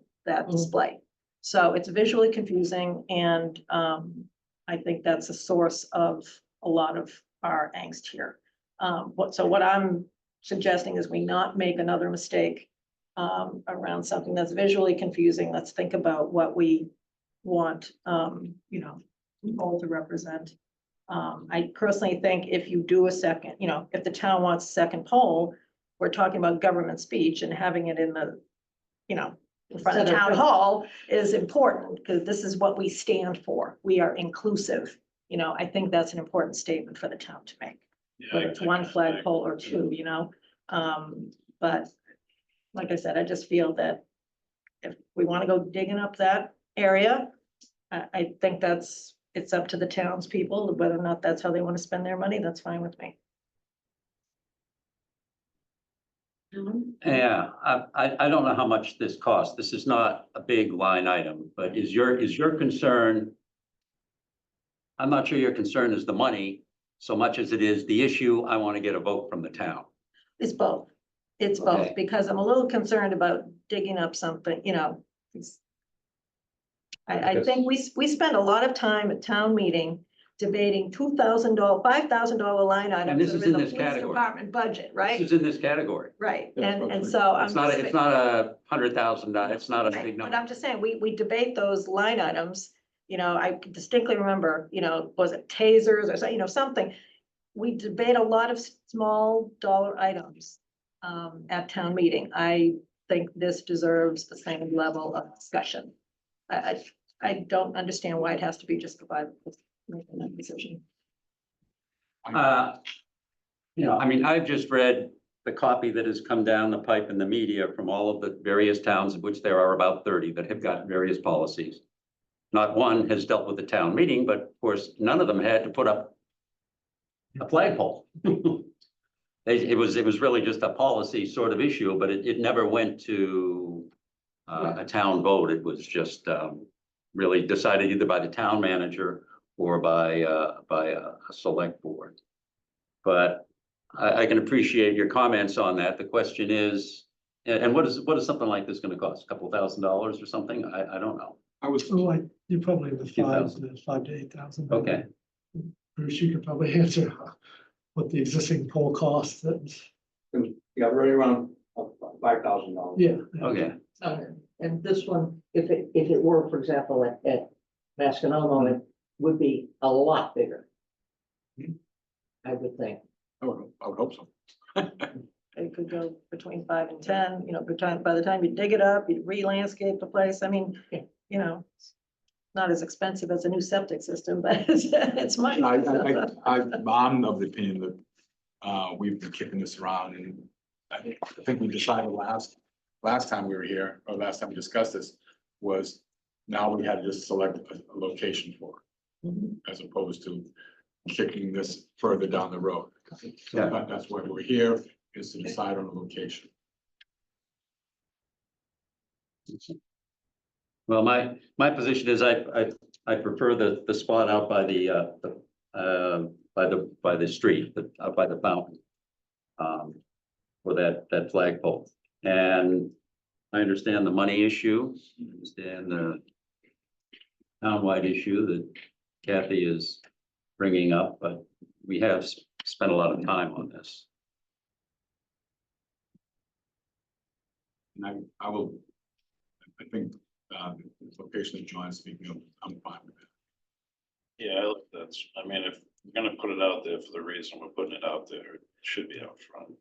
display. So it's visually confusing, and I think that's a source of a lot of our angst here. What I'm suggesting is we not make another mistake around something that's visually confusing. Let's think about what we want, all to represent. I personally think if you do a second, if the town wants a second poll, we're talking about government speech and having it in the, in front of town hall is important, because this is what we stand for. We are inclusive. You know, I think that's an important statement for the town to make, Yeah, whether it's one flagpole or two, you know? But like I said, I just feel that if we want to go digging up that area, I think it's up to the townspeople, whether or not that's how they want to spend their money, that's fine with me. Yeah, I don't know how much this costs. This is not a big line item, but is your concern? I'm not sure your concern is the money so much as it is the issue. I want to get a vote from the town. It's both. It's both, Okay. because I'm a little concerned about digging up something, you know. I Because- think we spend a lot of time at town meeting debating $2,000, $5,000 line items. this that is are in the this police category. Department budget, This right? is in this category. Right, That's and what- so I'm It's not, just. it's not $100,000, it's not a Right, big but number. I'm just saying, we debate those line items, you know, I distinctly remember, you know, was it tasers or so, you know, something. We debate a lot of small dollar items at town meeting. I think this deserves the same level of discussion. I don't understand why it has to be just provided with making that decision. You know, I mean, I've just read the copy that has come down the pipe in the media from all of the various towns, of which there are about 30 that have got various policies. Not one has dealt with the town meeting, but of course, none of them had to put up a flagpole. It was really just a policy sort of issue, but it never went to a town vote. It was just really decided either by the town manager or by a select board. But I can appreciate your comments on that. The question is, and what is something like this gonna cost? A couple $1,000s or something? I don't know. I was, So like, you probably in the Few five thousand. to 8,000. Okay, Bruce, you could probably answer what the existing poll costs and, Yeah, right around $5,000. yeah. okay. And this one, if it were, for example, at Masconomo, it would be a lot bigger. I would think. I would hope so. It could go between 5 and 10, you know, by the time you dig it up, you re-landscape the place. I mean, you know, it's not as expensive as a new septic system, but it's money. I'm of the opinion that we've been kicking this around, and I think we decided last time we were here, or last time we discussed this, was now we had to just select a location for it, as opposed to kicking this further down the road. So Yeah. that's why we're here, is to decide on a location. Well, my position is I prefer the spot out by the street, out by the fountain. For that flagpole. And I understand the money issue, I understand the townwide issue that Kathy is bringing up, but we have spent a lot of time on this. And I think, the location that John's speaking of, I'm fine with it. Yeah, I mean, if we're gonna put it out there for the reason we're putting it out there, it should be out front.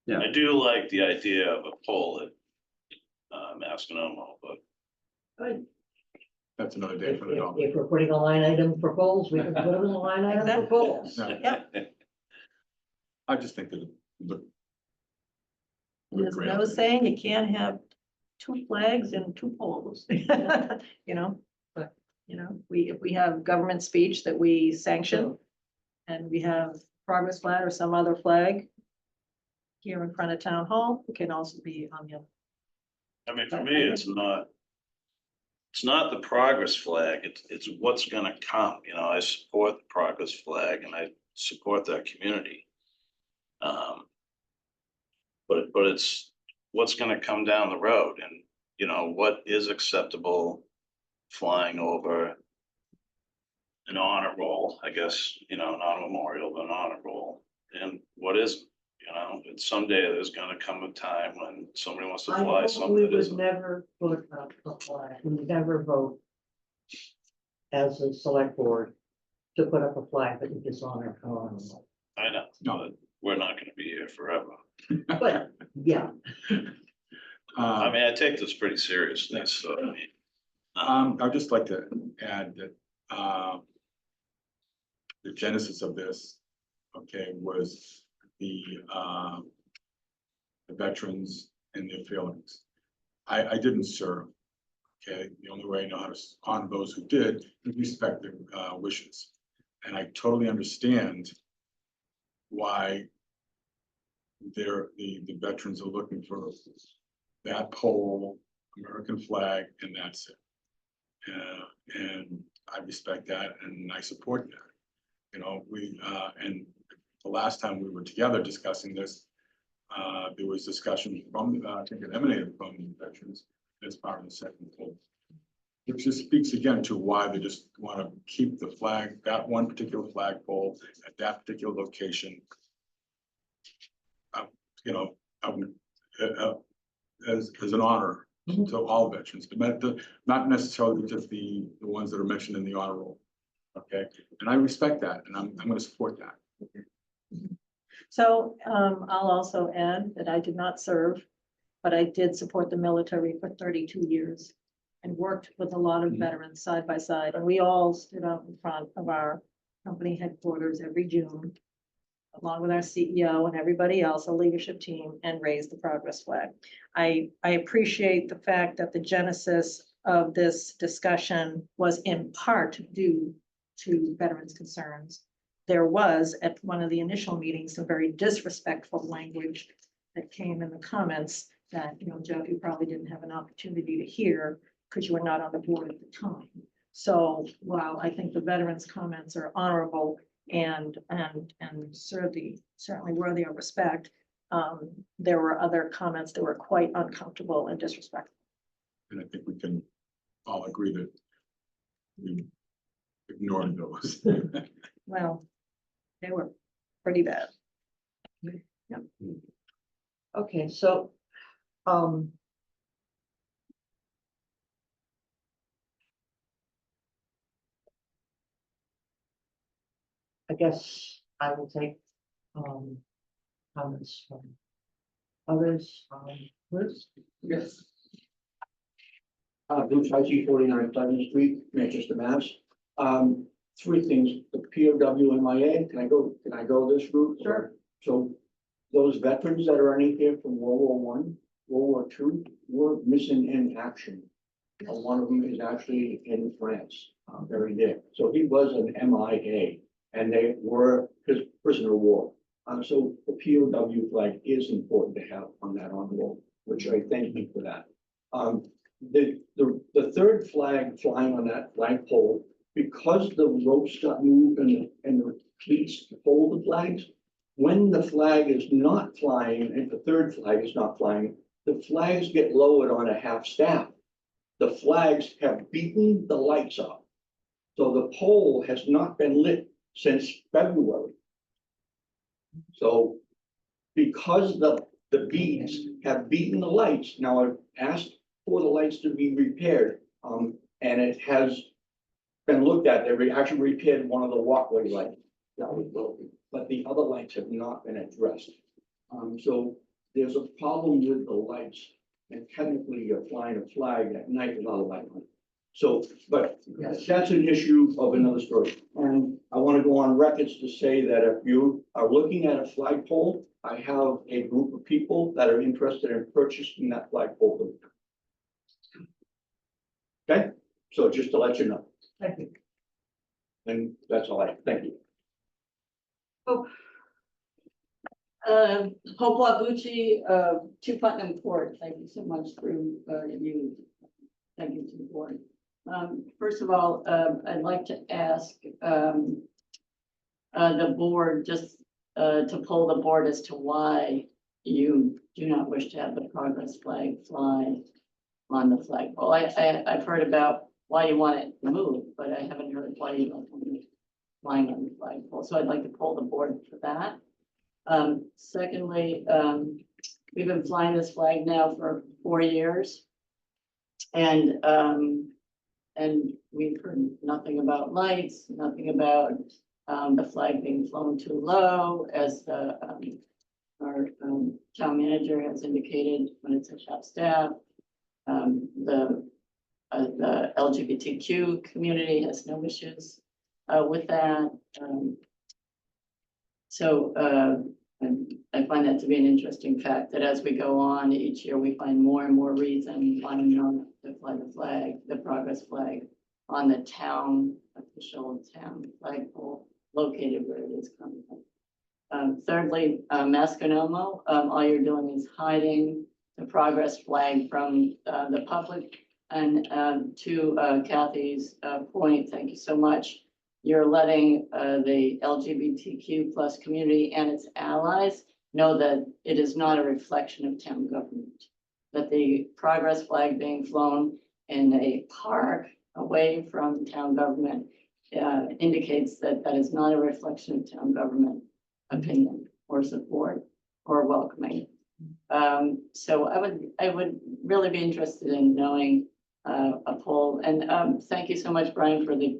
Yeah. I do like the idea of a poll at Masconomo, but That's another day for the dog. If we're putting a line item for polls, we can put them in a line item for polls. No, Yep. I just think that it look. There's no saying you can't have 2 flags and 2 poles, you know, but, you know, if we have government speech that we sanction and we have progress flag or some other flag here in front of town hall, it can also be on the other. I mean, for me, it's not the progress flag, it's what's gonna come, you know, I support the progress flag and I support that community. But it's what's gonna come down the road and, you know, what is acceptable flying over an honor roll, I guess, you know, not a memorial, but an honor roll, and what isn't, you know, and someday there's gonna come a time when somebody wants to I fly hope something we that would isn't. never put up a flag, we would never vote as a select board to put up a flag that would dishonor our own. I know, No. but we're not gonna be here forever. But, yeah, I mean, I take this pretty seriously, so I mean. I'd just like to add that, the genesis of this, okay, was the veterans and their feelings. I didn't serve, okay? The only way I know how to honor those who did is respect their wishes. And I totally understand why the veterans are looking for that pole, American flag, and that's it. And I respect that and I support that. You know, and the last time we were together discussing this, there was discussion from, I think it emanated from the veterans as part of the second poll. Which just speaks again to why they just want to keep the flag, that one particular flagpole at that particular location. You know, as an honor to all veterans, not necessarily just the ones that are mentioned in the honor roll. Okay, and I respect that, and I'm going to support that. So I'll also add that I did not serve, but I did support the military for 32 years and worked with a lot of veterans side by side. And we all stood up in front of our company headquarters every June, along with our CEO and everybody else, a leadership team, and raised the progress flag. I appreciate the fact that the genesis of this discussion was in part due to veterans' concerns. There was, at one of the initial meetings, some very disrespectful language that came in the comments that, you know, Jeff, you probably didn't have an opportunity to hear because you were not on the board at the time. So while I think the veterans' comments are honorable and certainly worthy of respect, there were other comments that were quite uncomfortable and disrespectful. And I think we can all agree that we ignored those. Well, they were pretty bad. Okay, so, I guess I will take, comments from others, Liz? Yes. Bruce Heisey, 49 Pleasant Street, Manchester, Mass. Three things, the POW MIA, can I go this route? Sure. So those veterans that are in here from World War I, World War II, were missing in action. One of them is actually in France, buried there. So he was an MIA and they were his prisoner of war. So the POW flag is important to have on that envelope, which I thank you for that. The third flag flying on that flagpole, because the ropes got moved and the cleats hold the flags, when the flag is not flying and the third flag is not flying, the flags get lowered on a half staff. The flags have beaten the lights up. So the pole has not been lit since February. So because the beads have beaten the lights, now I've asked for the lights to be repaired, and it has been looked at. They actually repaired one of the walkway lights that was broken, but the other lights have not been addressed. So there's a problem with the lights, and technically you're flying a flag at night without a light on. So, but that's an issue of another story. And I want to go on records to say that if you are looking at a flagpole, I have a group of people that are interested in purchasing that flagpole. Okay, so just to let you know. Thank you. And that's all I have. Thank you. Hope Wabuchi, 2 Putnam Court, thank you so much for you. Thank you to the board. First of all, I'd like to ask the board just to poll the board as to why you do not wish to have the progress flag fly on the flagpole. I've heard about why you want it removed, but I haven't heard why you don't want it flying on the flagpole. So I'd like to poll the board for that. Secondly, we've been flying this flag now for 4 years. And we've heard nothing about lights, nothing about the flag being flown too low as the our town manager has indicated when it's a shop staff. The LGBTQ community has no issues with that. So I find that to be an interesting fact, that as we go on each year, we find more and more reason why not to fly the flag, the progress flag, on the town, official town flagpole located where it is coming from. Thirdly, Masconomo, all you're doing is hiding the progress flag from the public. And to Kathy's point, thank you so much. You're letting the LGBTQ plus community and its allies know that it is not a reflection of town government. That the progress flag being flown in a park away from town government indicates that that is not a reflection of town government opinion or support or welcoming. So I would really be interested in knowing a poll. And thank you so much, Brian, for the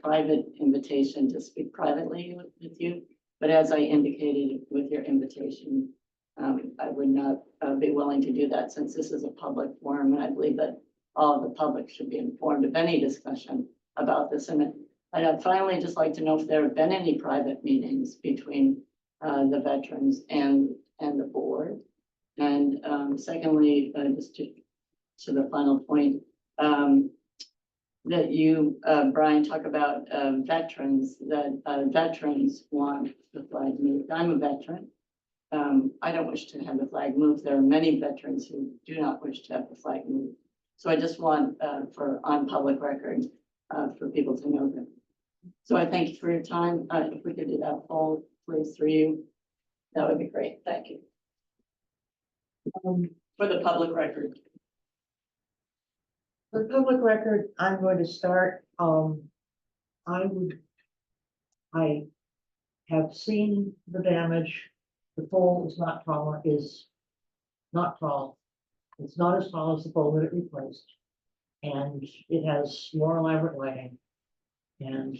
private invitation to speak privately with you. But as I indicated with your invitation, I would not be willing to do that, since this is a public forum, and I believe that all of the public should be informed of any discussion about this. And I'd finally just like to know if there have been any private meetings between the veterans and the board. And secondly, just to the final point, that you, Brian, talk about veterans, that veterans want the flag moved. I'm a veteran. I don't wish to have the flag moved. There are many veterans who do not wish to have the flag moved. So I just want for on public record for people to know that. So I thank you for your time. If we could do that poll, please, through you, that would be great. Thank you. For the public record. For public record, I'm going to start, I have seen the damage. The pole is not tall, It's not as tall as the pole that it replaced. And it has more elaborate lighting. And,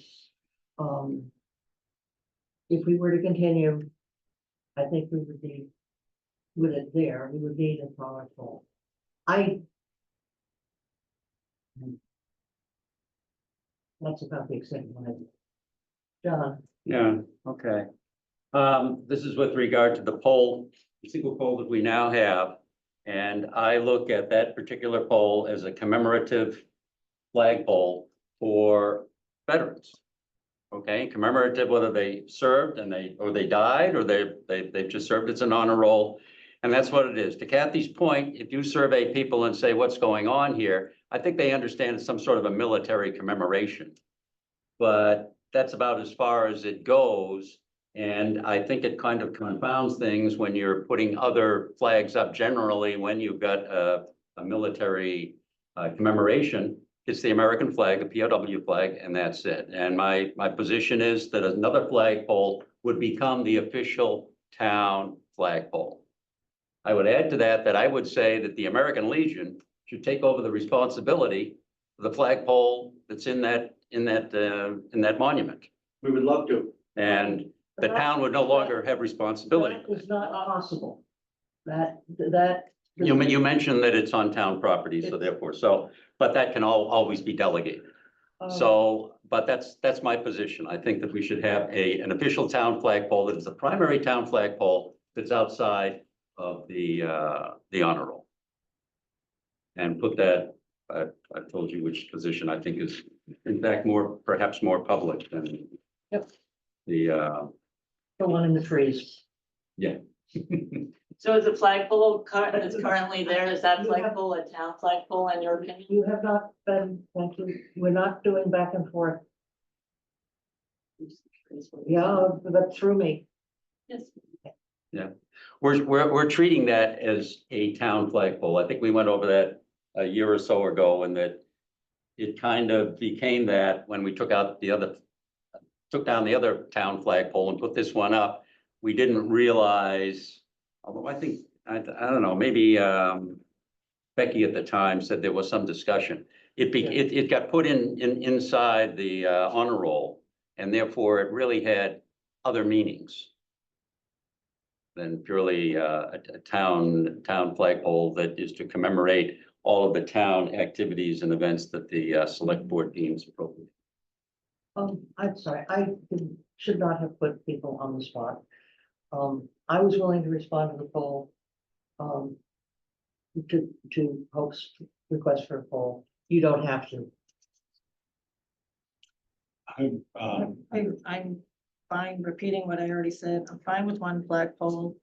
if we were to continue, I think we would be with it there, we would need a taller pole. That's about the extent of it. John, Yeah, okay. This is with regard to the pole, the single pole that we now have. And I look at that particular pole as a commemorative flagpole for veterans. Okay, commemorative, whether they served and they died, or they've just served as an honor roll. And that's what it is. To Kathy's point, if you survey people and say, what's going on here? I think they understand it's some sort of a military commemoration. But that's about as far as it goes. And I think it kind of confounds things when you're putting other flags up generally when you've got a military commemoration. It's the American flag, the POW flag, and that's it. And my position is that another flagpole would become the official town flagpole. I would add to that I would say that the American Legion should take over the responsibility for the flagpole that's in that monument. We would love to. And the town would no longer have responsibility. that is not possible. That. You mentioned that it's on town property, so therefore, but that can always be delegated. So, but that's my position. I think that we should have an official town flagpole that is the primary town flagpole that's outside of the honor roll. And put that, I told you which position I think is in fact perhaps more public than. Yep. The one in the trees. Yeah. So is the flagpole that's currently there, is that flagpole a town flagpole in your opinion? You have not been, thank you, we're not doing back and forth. Yeah, that threw me. Yes. Yeah, we're treating that as a town flagpole. I think we went over that a year or so ago, and that it kind of became that when we took down the other town flagpole and put this one up, we didn't realize, although I think, I don't know, maybe Becky at the time said there was some discussion. It got put inside the honor roll, and therefore it really had other meanings. than purely a town flagpole that is to commemorate all of the town activities and events that the select board deems appropriate. I'm sorry, should not have put people on the spot. I was willing to respond to the poll. To Hope's request for a poll. You don't have to. I'm fine repeating what I already said. I'm fine with one flagpole.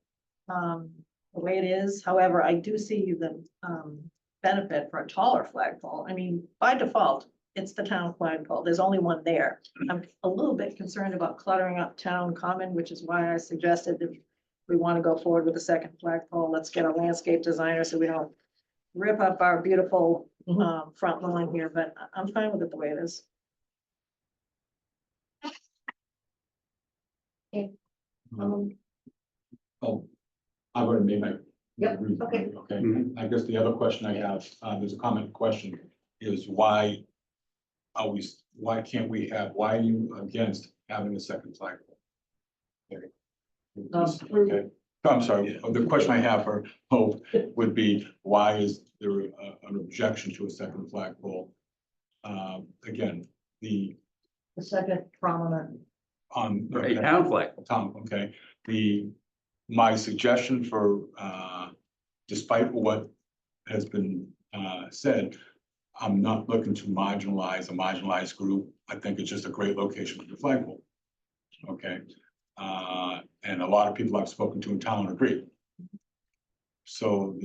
The way it is, however, I do see the benefit for a taller flagpole. I mean, by default, it's the town flagpole. There's only one there. I'm a little bit concerned about cluttering up town common, which is why I suggested that we want to go forward with a second flagpole. Let's get a landscape designer so we don't rip up our beautiful front lawn here, but I'm fine with it the way it is. Um, Oh, I've already made my. Yep, okay. Okay, Mhm. I guess the other question I have, there's a comment question, is why can't we have, why are you against having a second flagpole? Okay. Okay, I'm sorry, the question I have for Hope would be, why is there an objection to a second flagpole? Again, the, The second prominent, on. A town flag. Tom, okay, my suggestion for, despite what has been, said, I'm not looking to marginalize a marginalized group. I think it's just a great location for the flagpole. Okay, and a lot of people I've spoken to in town agree. So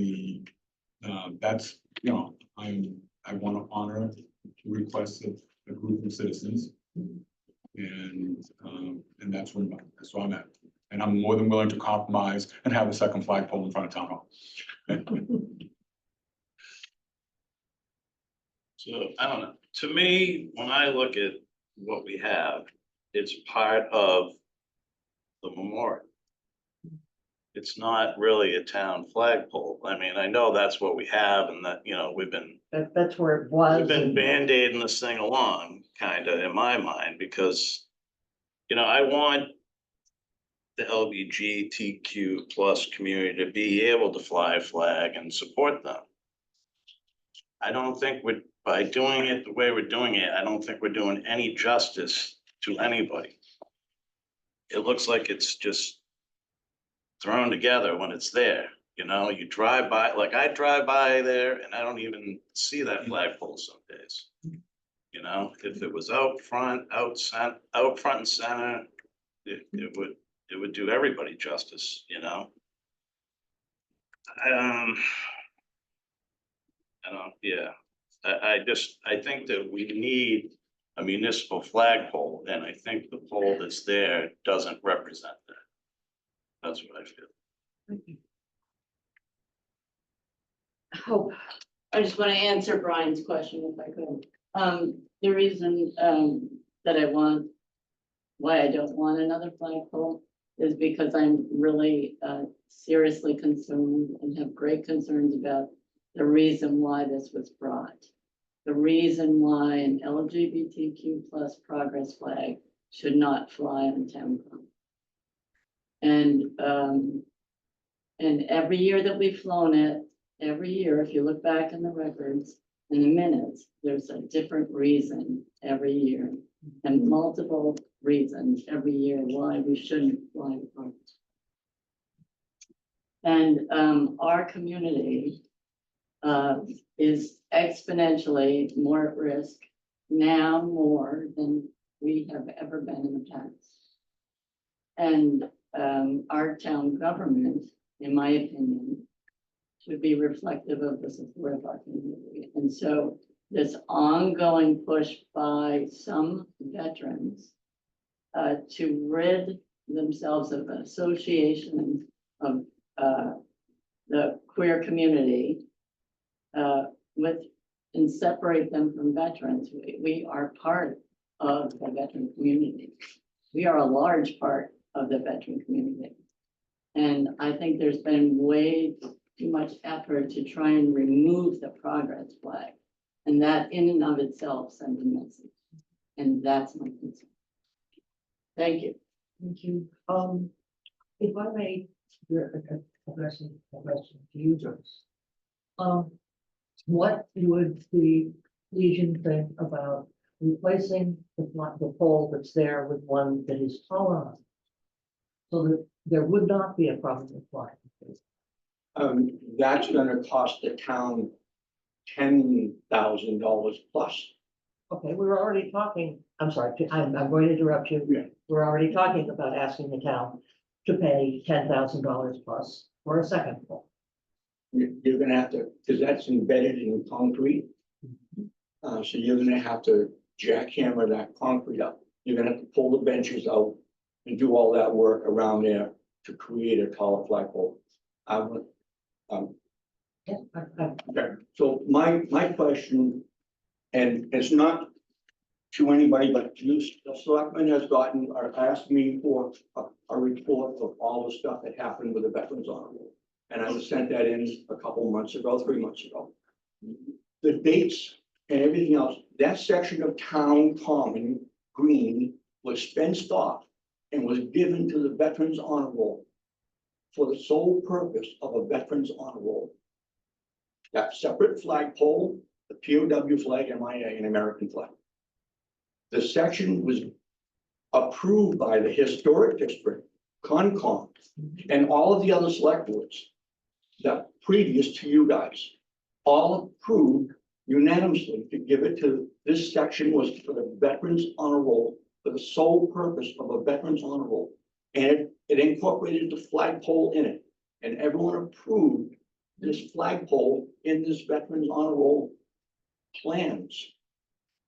that's, I want to honor the requests of a group of citizens. And that's where I'm at. And I'm more than willing to compromise and have a second flagpole in front of town hall. So, I don't know, to me, when I look at what we have, it's part of the memorial. It's not really a town flagpole. I mean, I know that's what we have and that, that's where it was. we've been band-aiding this thing along, kind of, in my mind, because, I want the LGBTQ plus community to be able to fly a flag and support them. I don't think by doing it the way we're doing it, I don't think we're doing any justice to anybody. It looks like it's just thrown together when it's there, you drive by, like I drive by there and I don't even see that flagpole some days. If it was out front and center, it would do everybody justice, I think that we need a municipal flagpole, and I think the pole that's there doesn't represent that. That's what I feel. Hope, I just want to answer Brian's question if I could. The reason that why I don't want another flagpole is because I'm really seriously concerned and have great concerns about the reason why this was brought. The reason why an LGBTQ plus progress flag should not fly on town common. And every year that we've flown it, every year, if you look back in the records, in the minutes, there's a different reason every year. And multiple reasons every year why we shouldn't fly the progress. And our community is exponentially more at risk now more than we have ever been in the past. And our town government, in my opinion, should be reflective of the support of our community. And so this ongoing push by some veterans to rid themselves of an association of the queer community and separate them from veterans. We are part of the veteran community. We are a large part of the veteran community. And I think there's been way too much effort to try and remove the progress flag. And that in and of itself sends a message. And that's my concern. Thank you. Thank you. If I may addressing to you, Joyce. What would the Legion think about replacing the pole that's there with one that is taller on it? So that there would not be a problem with flying. That's gonna cost the town $10,000 plus. Okay, we were already talking, I'm sorry, I'm going to interrupt you. Yeah. We're already talking about asking the town to pay $10,000 plus for a second pole. You're gonna have to, because that's embedded in concrete. So you're gonna have to jackhammer that concrete up. You're gonna have to pull the benches out and do all that work around there to create a taller flagpole. Yeah, Okay, so my question, and it's not to anybody, but you, the selectman has gotten, or asked me for a report of all the stuff that happened with the Veterans Honor Roll. And I sent that in a couple months ago, 3 months ago. The dates and everything else, that section of town common green was fenced off and was given to the Veterans Honor Roll for the sole purpose of a Veterans Honor Roll. That separate flagpole, the POW flag, MIA, and American flag. The section was approved by the Historic District, Concom, and all of the other select boards that previous to you guys, all approved unanimously to give it to, this section was for the Veterans Honor Roll for the sole purpose of a Veterans Honor Roll. And it incorporated the flagpole in it, and everyone approved this flagpole in this Veterans Honor Roll plans.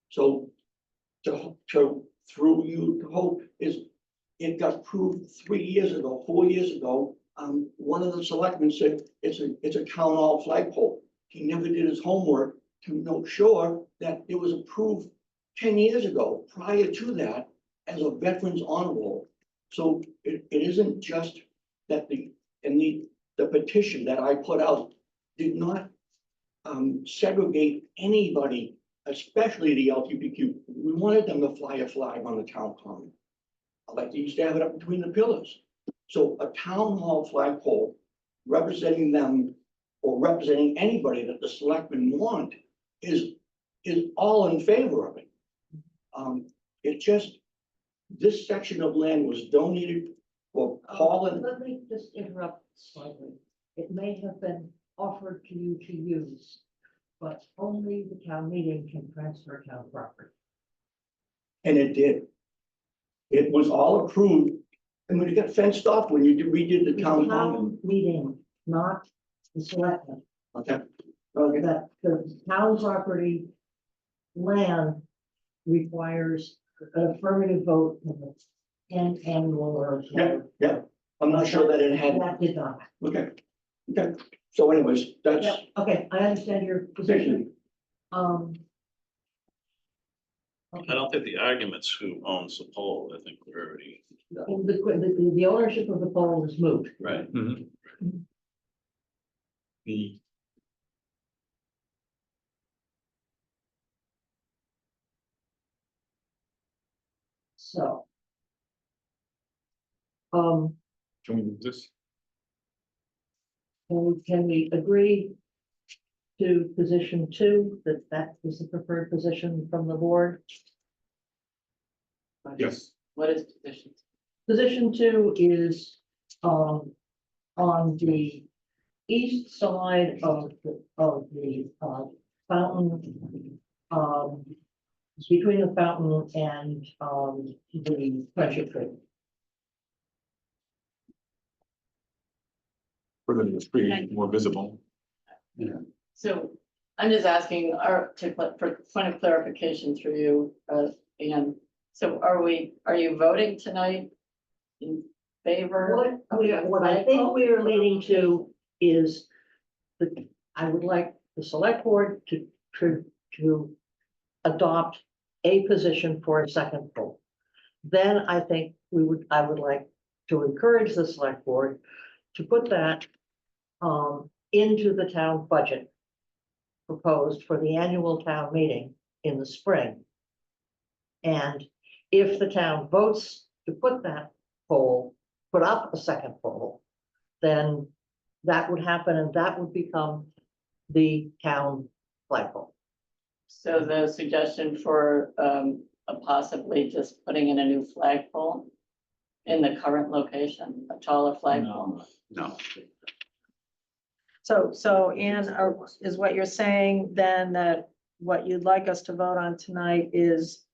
So through you to hope is, it got approved 3 years ago, 4 years ago. One of the selectmen said it's a town hall flagpole. He never did his homework to make sure that it was approved 10 years ago, prior to that, as a Veterans Honor Roll. So it isn't just that the petition that I put out did not segregate anybody, especially the LGBTQ. We wanted them to fly a flag on the town common. Like they used to have it up between the pillars. So a town hall flagpole representing them or representing anybody that the selectmen want is all in favor of it. It just, this section of land was donated for Paul and. Let me just interrupt slightly. It may have been offered to you to use, but only the town meeting can transfer town property. And it did. It was all approved, and when it got fenced off, when you redid the town common, Meeting, not the selectmen. okay? That the town property land requires an affirmative vote in the annual or. Yeah. I'm not sure that it had, That did not. okay, so anyways, that's. Yeah, okay, I understand your position. Okay. I don't think the argument's who owns the pole. I think we're already. The ownership of the pole is moved. Right. Mhm. The. So. Can we move this? Can we agree to position 2, that is the preferred position from the board? Yes. What is position? Position 2 is, on the east side of the fountain, between the fountain and, the friendship tree. Further to the street, more visible. So I'm just asking, for point of clarification through you, Ian. So are you voting tonight in favor? What I think we are leading to is that I would like the select board to adopt a position for a second pole. Then I think I would like to encourage the select board to put that into the town budget proposed for the annual town meeting in the spring. And if the town votes to put up a second pole, then that would happen and that would become the town flagpole. So the suggestion for possibly just putting in a new flagpole in the current location, a taller flagpole. No, So Anne, is what you're saying then that what you'd like us to vote on tonight is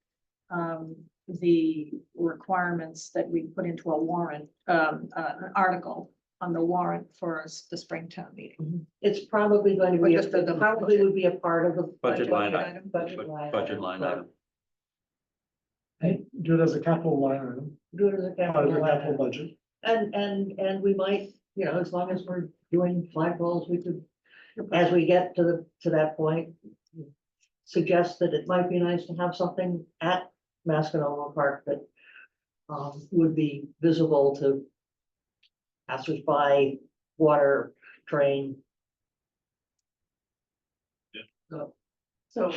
the requirements that we put into a warrant, an article on the warrant for the Springtown meeting. It's probably going to Or be, just the probably would be a part of the. budget line item. item, Budget line. budget line item. Do it as a capital line item, Do it as a part of capital your line capital item. budget. And we might, you know, as long as we're doing flagpoles, we could, as we get to that point, suggest that it might be nice to have something at Mascanoma Park that would be visible to passersby, water, train. So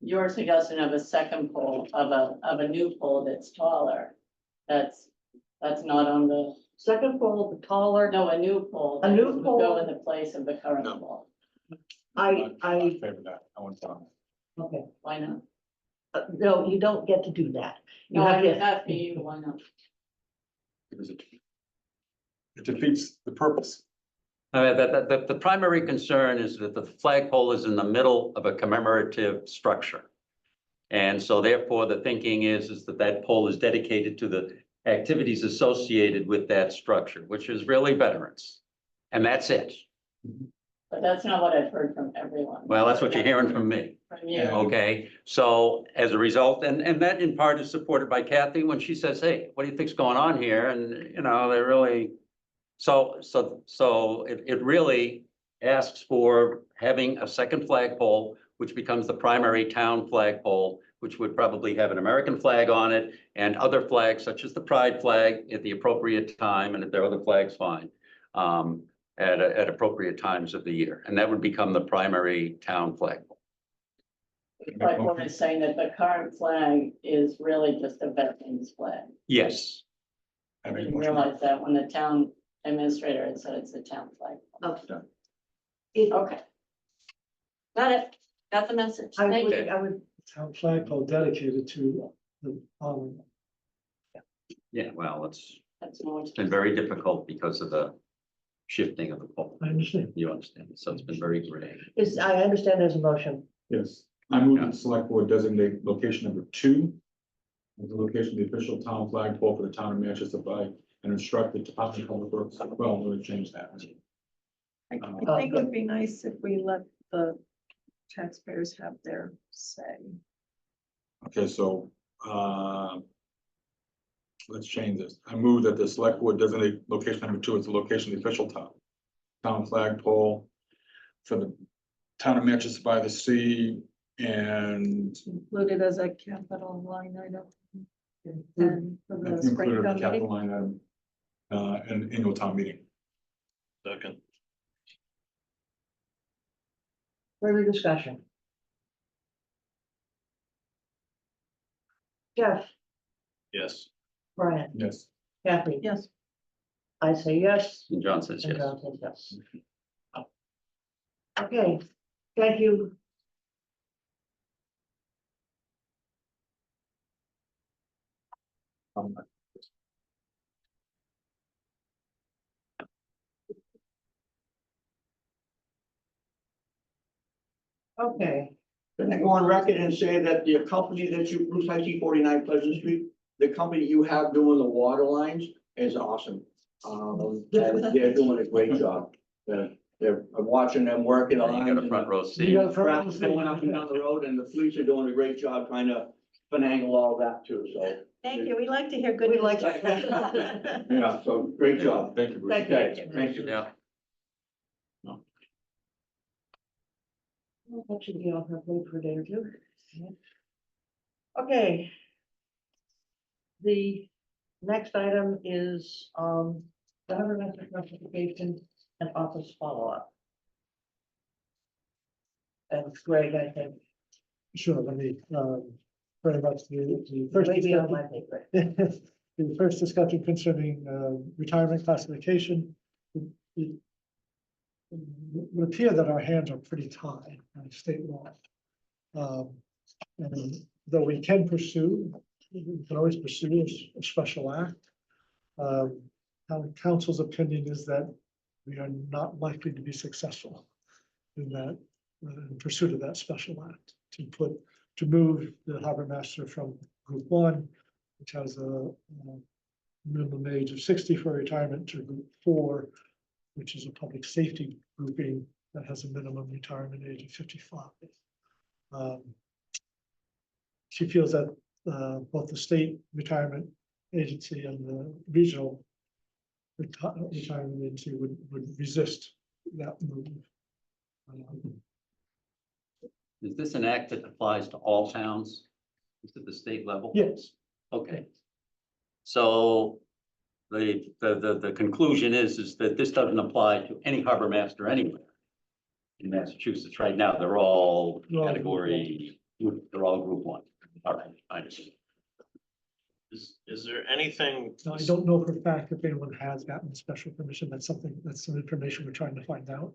your suggestion of a second pole, of a new pole that's taller, that's not on the, Second pole, the taller, no, a new pole. A new that would Go pole. in the place of the current No. pole. I, Favor that, I want to. okay, Why not? no, you don't get to do that. You No, have I'm to- just asking you, why not? Because it defeats the purpose. The primary concern is that the flagpole is in the middle of a commemorative structure. And so therefore, the thinking is that that pole is dedicated to the activities associated with that structure, which is really veterans. And that's it. But that's not what I've heard from everyone. Well, that's what you're hearing from me. From you. Okay, so as a result, and that in part is supported by Kathy when she says, hey, what do you think's going on here? And, you know, they're really, so it really asks for having a second flagpole, which becomes the primary town flagpole, which would probably have an American flag on it and other flags such as the pride flag at the appropriate time, and if there are other flags, fine, at appropriate times of the year. And that would become the primary town flagpole. Like what is saying that the current flag is really just a veteran's flag. Yes, I didn't realize that when the town administrator had said it's a town flag. Okay. Okay. Got it. Got the message. I Thank would, you. I would, Town flagpole dedicated to the, yeah, well, it's That's more. been very difficult because of the shifting of the pole. I understand. You understand, so it's been very gray. I understand there's a motion. Yes, I move that the select board designate location number 2 as the location of the official town flagpole for the town of Manchester by and instruct the Department of Public Works. Well, we're gonna change that. I think it would be nice if we let the taxpayers have their say. Okay, so, let's change this. I move that the select board designate location number 2 as the location of the official town flagpole for the town of Manchester by the Sea and Included as a capital line item. And for the included Springtown in the meeting. capital line item, and annual town meeting. Second, Further discussion. Jeff, yes. Brian, Yes. Kathy, Yes, I say yes. And John says And yes. John says yes. Okay, thank you. Okay, Can I go on record and say that the company that you, Bruce IT 49 Pleasant Street, the company you have doing the water lines is awesome. And they're doing a great job. I'm watching them working on. You got a front row You seat. got a front row Traffic seat. going up and down the road, and the police are doing a great job trying to finagle all that too, so. thank you. We like to hear good. We news. like Yeah, so great job. Thank you, Bruce. Thank you. Okay, thank you. Yeah, Well, that should be off our plate for a day or two. Okay. The next item is, governmental classification and office follow-up. And Greg, I think, Sure, let me, very much the first. maybe on discussion- my paper. The first discussion concerning retirement classification. it would appear that our hands are pretty tied by state law. And though we can pursue, we can always pursue a special act. Town council's opinion is that we are not likely to be successful in that, in pursuit of that special act, to move the harbor master from group one, which has a minimum age of 60 for retirement, to group four, which is a public safety grouping that has a minimum retirement age of 55. She feels that both the state retirement agency and the regional retirement agency would resist that move. Is this an act that applies to all towns? Is it the state level? Yes, Okay. So the conclusion is that this doesn't apply to any harbor master anywhere in Massachusetts right now. They're all They're all group category, they're all group one. All right, I understand. Is there anything? now I don't know for a fact if anyone has gotten special permission. That's some information we're trying to find out,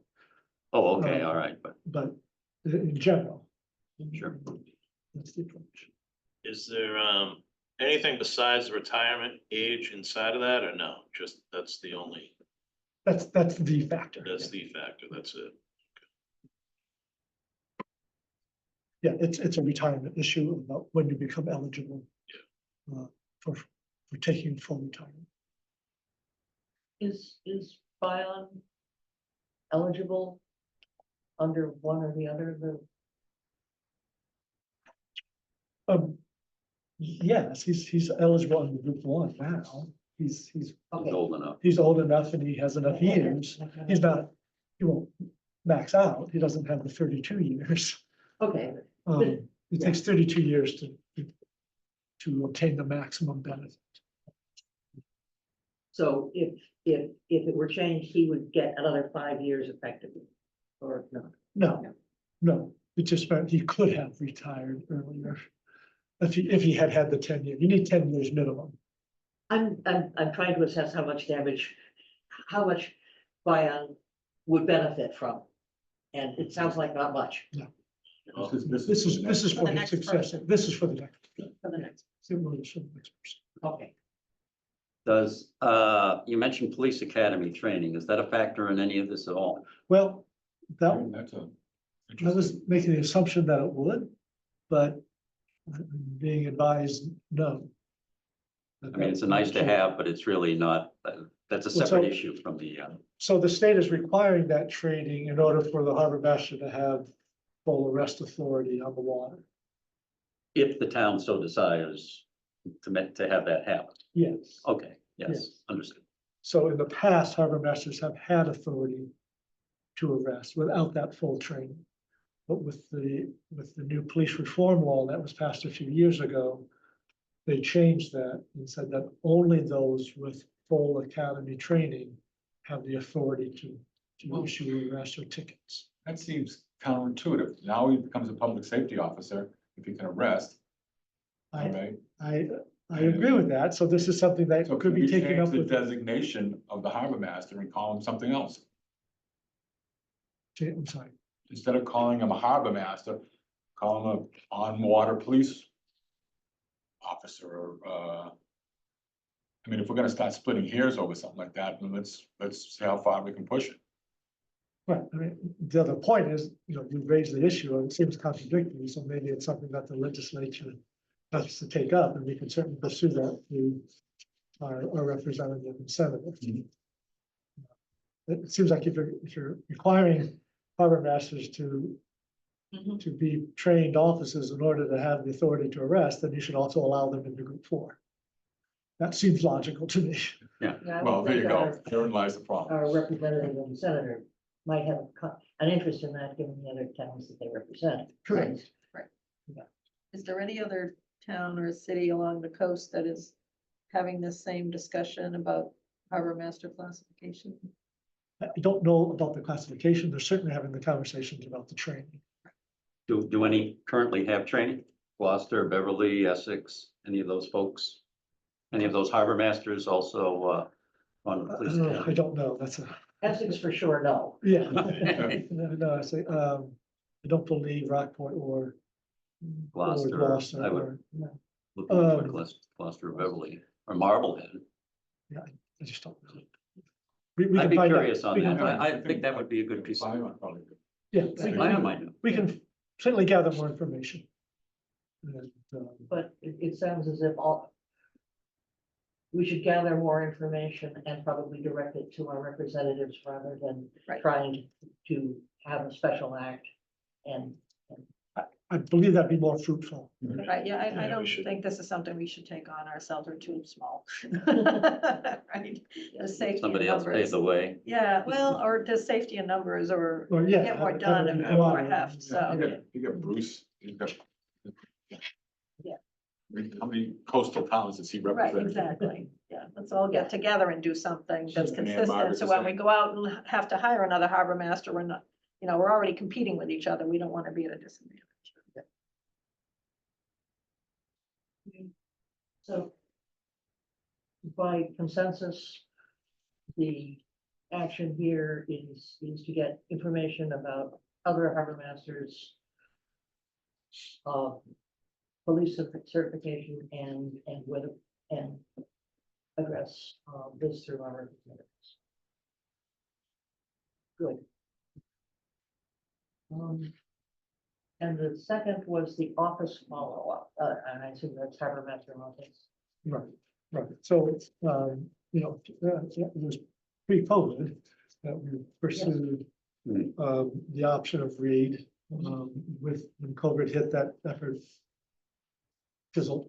Oh, okay, all right, but in general. Sure. That's the approach. Is there anything besides the retirement age inside of that, or no? Just that's the only, That's the factor. that's the factor, that's it. Yeah, it's a retirement issue about when you become eligible. For taking full retirement. Is Bion eligible under one or the other of the? Yes, he's eligible under group one now. He's it's Okay. old enough. he's old enough and he has enough years. He's not, he won't max out. He doesn't have the 32 years. Okay, It takes 32 years to obtain the maximum benefit. so if it were changed, he would get another 5 years effectively, or no? No, it just meant he could have retired earlier. If he had had the 10 year, you need 10 years minimum. I'm trying to assess how much Bion would benefit from. And it sounds like not much This is for the the next successor. person. This is for the next. for the next. Similar to the next person. Okay, Does, you mentioned police academy training. Is that a factor in any of this at all? Well, that, That's a. I was making the assumption that it would, but I'm being advised, no. I mean, it's a nice to have, but it's really not, that's a Well, separate so- issue from the, So the state is requiring that training in order for the harbor master to have full arrest authority on the water. if the town so desires to have that happen. Yes. Okay, Yes. yes, understood. So in the past, harbor masters have had authority to arrest without that full training. But with the new police reform law that was passed a few years ago, they changed that and said that only those with full academy training have the authority to issue arrest or tickets. That seems counterintuitive. Now he becomes a public safety officer if he can arrest. I, Right? I agree with that. So this is something that So could could be we taken change up the with. designation of the harbor master and call him something else? I'm sorry. Instead of calling him a harbor master, call him a on-water police officer or, I mean, if we're gonna start splitting hairs over something like that, then let's see how far we can push it. Right, I mean, the other point is, you raised the issue, and it seems contradictory, so maybe it's something that the legislature has to take up, and we can certainly pursue that through our representative and senator. It seems like if you're requiring harbor masters to be trained officers in order to have the authority to arrest, then you should also allow them into group 4. That seems logical to me. Yeah, I Well, would there you think go. Therein lies the problem. Our representative and senator might have an interest in that, given the other towns that they represent. Correct. Is there any other town or city along the coast that is having the same discussion about harbor master classification? I don't know about the classification, they're certainly having the conversations about the training. Do any currently have training? Gloucester, Beverly, Essex, any of those folks? Any of those harbor masters also, on the police I academy? don't know, that's a Essex for sure, no. Yeah. No, I say, I don't believe Rockport or Gloucester, Gloucester I would or, look into Um, it, Gloucester or Beverly, or Marblehead. I just don't know. We I'd can be find out. curious on We can that. find out. I think that would be a good piece of Zion work. probably could. Yeah, Zion might know. we can certainly gather more information. And, But it sounds as if we should gather more information and probably direct it to our representatives rather than Right. trying to have a special act. And I believe that'd be more fruitful. Right, yeah, I Yeah, we don't should. think this is something we should take on ourselves or too small. Right, the safety in Somebody else pays numbers. the way. Yeah, well, or just safety in numbers or Or, yeah. get more have it- done have and it put more collaborative, heft, yeah. so. You got Bruce, you got. Yeah. How many coastal towns does he Right, represent? exactly, yeah, let's all get together and do something that's And consistent, Margaret's so the when we same. go out and have to hire another harbor master, we're not, we're already competing with each other, we don't wanna be at a disadvantage. so by consensus, the action here is to get information about other harbor masters, police certification and whether, and address, this through our representatives. Good. And the second was the office follow-up, and I assume that's harbor master office. Right. So, it was pre-COVID that we pursued the option of Reed. With, when COVID hit, that effort fizzled.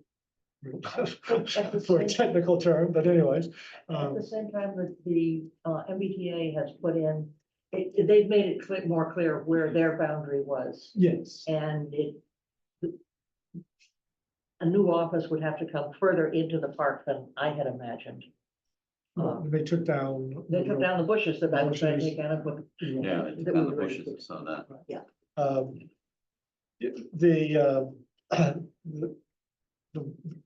For a technical term, but anyways, At the same time that the MBTA has put in, they've made it more clear where their boundary was. yes. And a new office would have to come further into the park than I had imagined. They took down. They took down the bushes that I was trying to Bushes. take out of. Yeah, they took down the bushes, I saw that.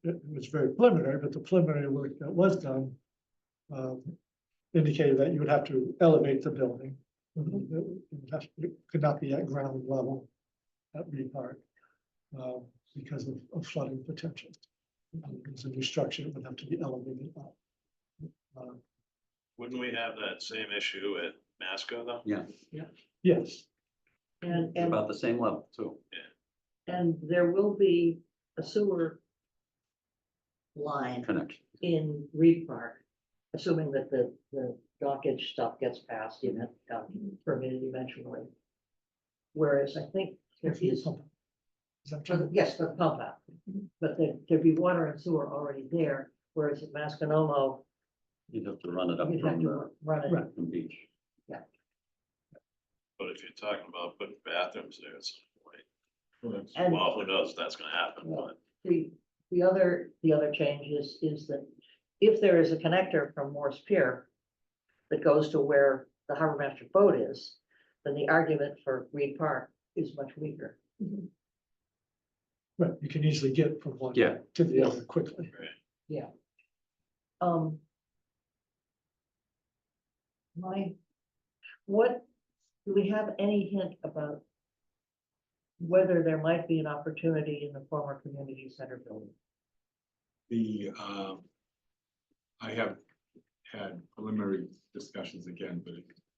It was very preliminary, but the preliminary work that was done indicated that you would have to elevate the building. It could not be at ground level at Reed Park because of flooding potential. It's a new structure, it would have to be elevated up. Wouldn't we have that same issue at Masco though? Yeah, Yes, And, it's about the same level too. and there will be a sewer line Connection. in Reed Park, assuming that the dockage stuff gets passed, permitted eventually. Whereas I think there is, is that true? yes, the pump out, but there'd be water and sewer already there, whereas at Masconomo, You'd have to run it up you'd have from to the run it. Right. from beach. But if you're talking about putting bathrooms there at some point, And well, who knows if that's gonna happen, but. the other change is that if there is a connector from Morse Pier that goes to where the harbor master boat is, then the argument for Reed Park is much weaker. Right, you can easily get from one Yeah. to the other quickly. Do we have any hint about whether there might be an opportunity in the former community center building? I have had preliminary discussions again, but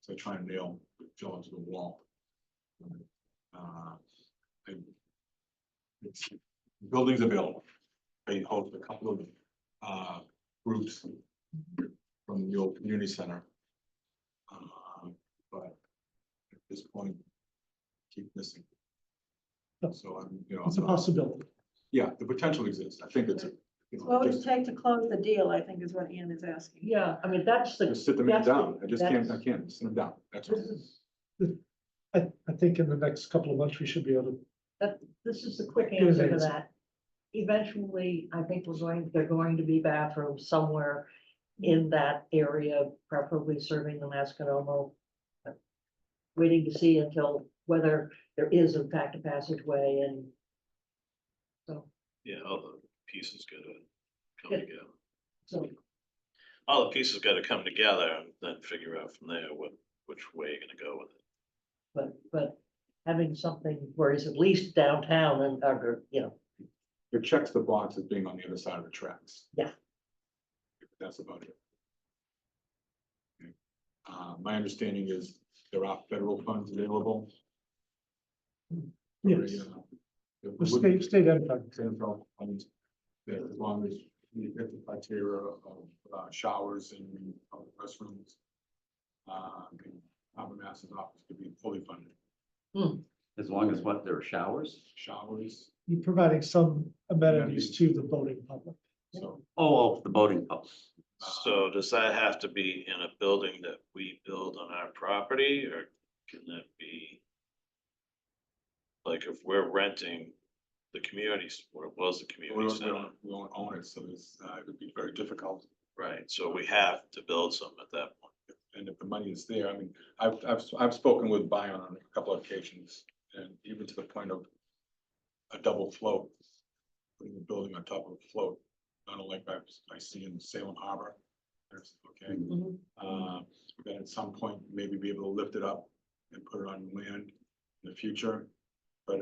I try and nail Joe into the wall. Buildings available. They host a couple of groups from the old community center. But at this point, keep missing. So I'm, It's a possibility. yeah, the potential exists. I think it's, What would it just take to close the deal, I think is what Ian is asking. Yeah, I mean, that's the. sit them down. I just can't, that's- sit them down. That's This all. is, I think in the next couple of months, we should be able to, this is the quick Good answer to answer. that. Eventually, I think they're going to be bathrooms somewhere in that area, preferably serving the Masconomo. Waiting to see until whether there is in fact a passageway and. So, Yeah, all the pieces gotta come Yeah. together. so All the pieces gotta come together and then figure out from there what which way you're gonna go with it. But having something where it's at least downtown and, or, you know, It checks the box as being on the other side of the tracks. Yeah. That's about it. Okay. My understanding is there are federal funds available. Yes, The the state and federal. federal funds, that as long as you get the criteria of showers and restrooms. The Harbor Master's office could be fully funded, As long as what, there are showers? showers, You're providing some amenities to the boating public. so. Oh, the boating pump. So does that have to be in a building that we build on our property, or can that be? Like if we're renting the communities, where it was the We community center, we don't own it, so it's, it would be very difficult. right, so we have to build something at that point. And if the money is there, I mean, I've spoken with Bion on a couple of occasions, and even to the point of a double float. Putting the building on top of a float, not unlike I see in Salem Harbor. Okay, then at some point, maybe be able to lift it up and put it on land in the future. But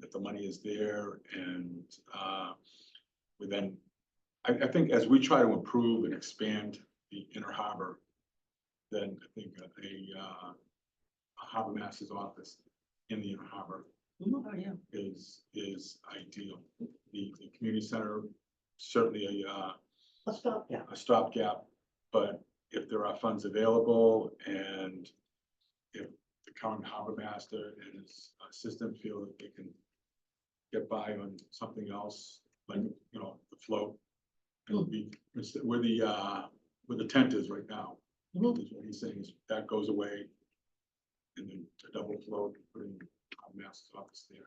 if the money is there and, we then, I think as we try to improve and expand the inner harbor, then I think a harbor master's office in the inner harbor Oh, yeah. is ideal. The community center, certainly let's stop, yeah. a stopgap, but if there are funds available and if the current harbor master and his assistant feel that they can get by on something else, like, you know, the float. And be, where the tent is right now, is what he's saying is that goes away. And then a double float, putting our master's office there.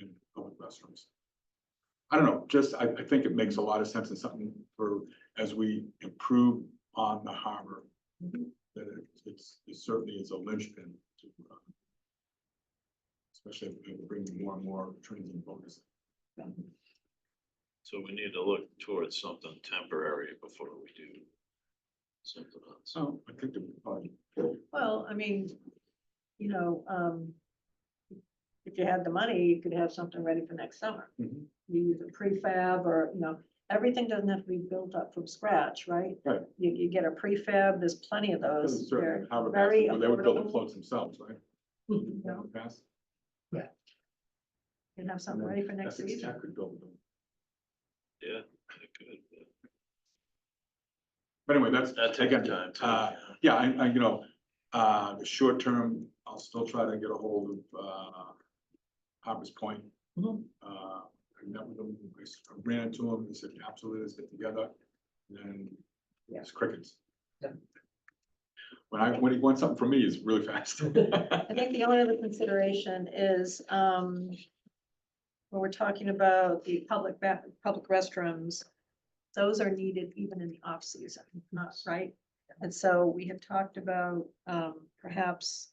In public restrooms. I don't know, just, I think it makes a lot of sense and something for, as we improve on the harbor. That it certainly is a linchpin to, especially if we bring more and more trains and boats. So we need to look towards something temporary before we do something else. Oh, I think that we probably, well, I mean, you know, if you had the money, you could have something ready for next summer. Mhm. You use a prefab or, you know, everything doesn't have to be built up from scratch, right? Right. You get a prefab, there's plenty of those. certain They're harbor very masters, they would build the affordable. floats themselves, right? You know, Pass. you have something ready for next Essex season. Tech could build them. Yeah, it could, But anyway, that's, that takes again, time too. yeah, I, you know, the short term, I'll still try to get a hold of, Harper's Point. I met with him, I ran into him, he said, absolutely, let's get together, and then it's crickets. Yeah. When he wants something from me, it's really fast. I think the only other consideration is, when we're talking about the public restrooms, those are needed even in the off season, right? And so we have talked about, perhaps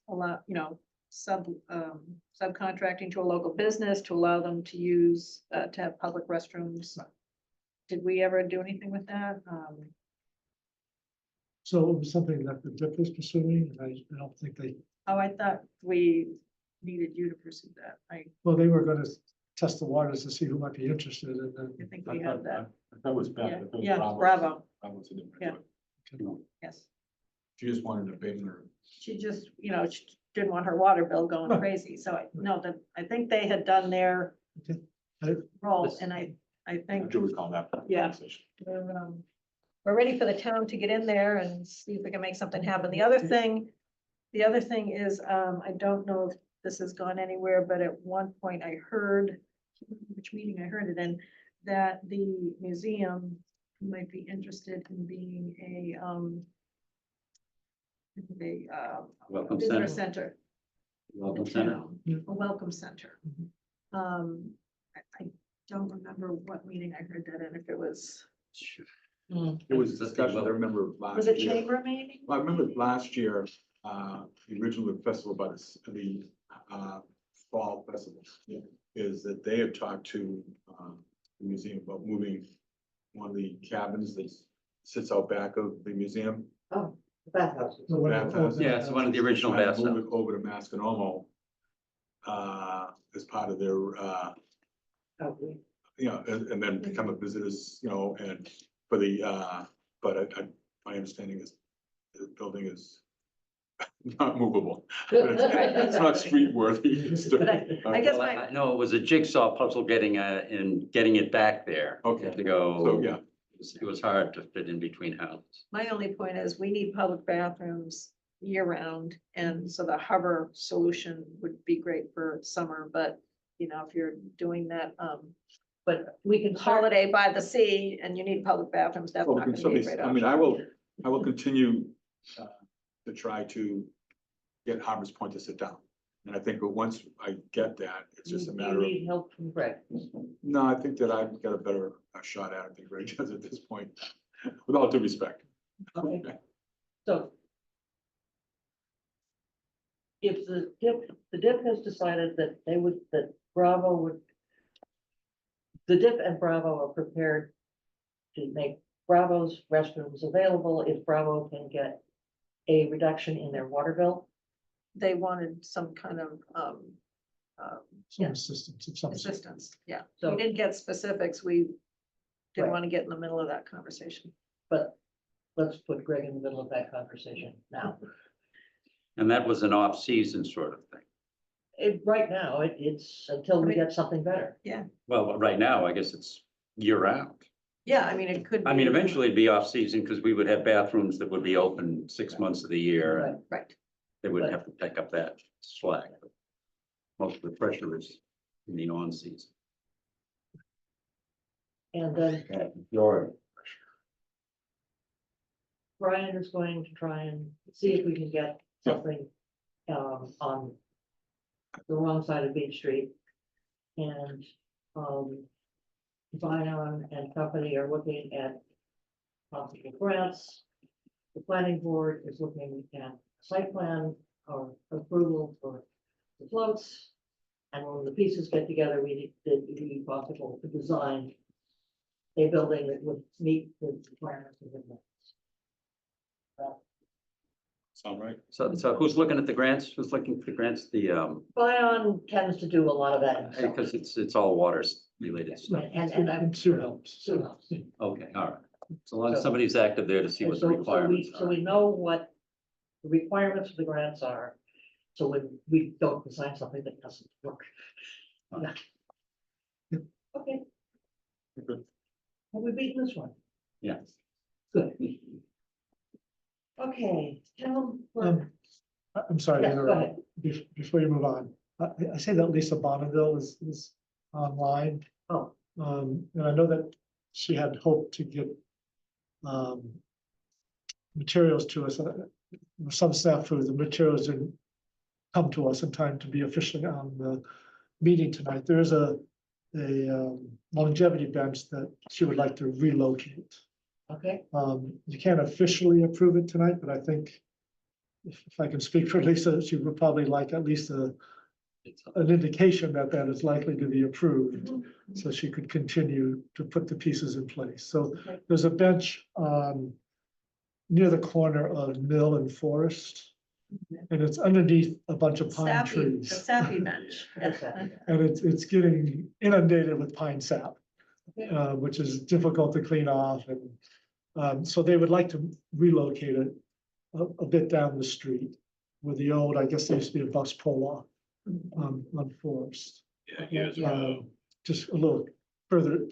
subcontracting to a local business to allow them to use, to have public restrooms. Did we ever do anything with that? So it was something that the DIP was pursuing, and I don't think I thought we needed you to pursue that. well, they were gonna test the waters to see who might be interested, and I then, think we have that. That was bad. Yeah, I thought yeah, Bravo- Bravo. Bravo said it. Yeah. Yes. She just wanted to pay her. She just, she didn't want her water bill going crazy, so I think they had done their Okay. role, and I I think do recall that. Yeah. conversation. we're ready for the town to get in there and see if we can make something happen. The other thing is, I don't know if this has gone anywhere, but at one point I heard, which meeting I heard it in, that the museum might be interested in being a Welcome visitor center. center. Welcome the center. town, A welcome center. I don't remember what meeting I heard that in, if it was, It was a discussion, I remember last year. was it chamber meeting? Well, I remember last year, the original festival, but the fall festival. Is that they had talked to the museum about moving one of the cabins that sits out back of the museum. Oh. bathhouses. The one- Bathhouse. Yeah, it's one of the original Trying to baths. Move it over to Masconomo. As part of their, Outreach. and then become a visitors, and for the, but my understanding is the building is not movable. But it's not street worthy. I guess Well, my, No, it was a jigsaw puzzle getting it back there. Okay. To go. So, yeah, It was hard to fit in between houses. my only point is we need public bathrooms year round. And so the hover solution would be great for summer, but if you're doing that, But we can. holiday by the sea and you need public bathrooms, that's well, not we gonna can be a certainly, great I mean, option. I will continue to try to get Harbor's Point to sit down. And I think that once I get that, it's just a You matter of, need help from Greg. no, I think that I've got a better shot at it than Greg does at this point, with all due respect. Okay. So. If the DIP has decided that that Bravo would. The DIP and Bravo are prepared to make Bravo's restrooms available if Bravo can get a reduction in their water bill. They wanted some kind of, Some Yeah. assistance of some sort. assistance, yeah. So- We didn't get specifics, we Right. didn't want to get in the middle of that conversation. But let's put Greg in the middle of that conversation now. And that was an off-season sort of thing. Right now, it's until we get something better. Well, but right now, I guess it's year-round. Yeah, I mean, it could. I mean, be- eventually it'd be off-season because we would have bathrooms that would be open 6 months of the year. and Right, They wouldn't have to pick up that slack. Most of the pressure is in the on-season. And then Your Brian is going to try and see if we can get something on the wrong side of Beach Street. And Zion and company are looking at possible grants. The planning board is looking at site plan or approval for the floats. And when the pieces get together, it would be possible to design a building that would meet the requirements of the. Sound right? So who's looking at the grants? Who's looking at the grants? Bion tends to do a lot of that himself. Because it's all waters related stuff. And I'm. And sewer helps. Sewer helps. Okay, all right. So long as somebody's active there to see And what the requirements so are. we know what the requirements of the grants are, so when we don't design something that doesn't work. Yeah. Okay. Good. Have we beaten this one? Yeah. Good. Okay, town clerk. I'm sorry, to Yes, go interrupt. ahead. Before you move on, I say that Lisa Bonneville is online. Oh, And I know that she had hoped to get materials to us. Some staff who the materials didn't come to us in time to be officially on the meeting tonight. There is a longevity bench that she would like to relocate. okay, You can't officially approve it tonight, but I think if I can speak for Lisa, she would probably like at least an indication that that is likely to be approved. So she could continue to put the pieces in place. So Okay. there's a bench near the corner of Mill and Forest. And it's underneath a bunch of pine Sappy, the trees. sappy bench. That's that. And it's getting inundated with pine sap, Okay. which is difficult to clean off. And so they would like to relocate it a bit down the street where the old, I guess there used to be a bus pull off on Forest. Yeah, years ago. Just a little further,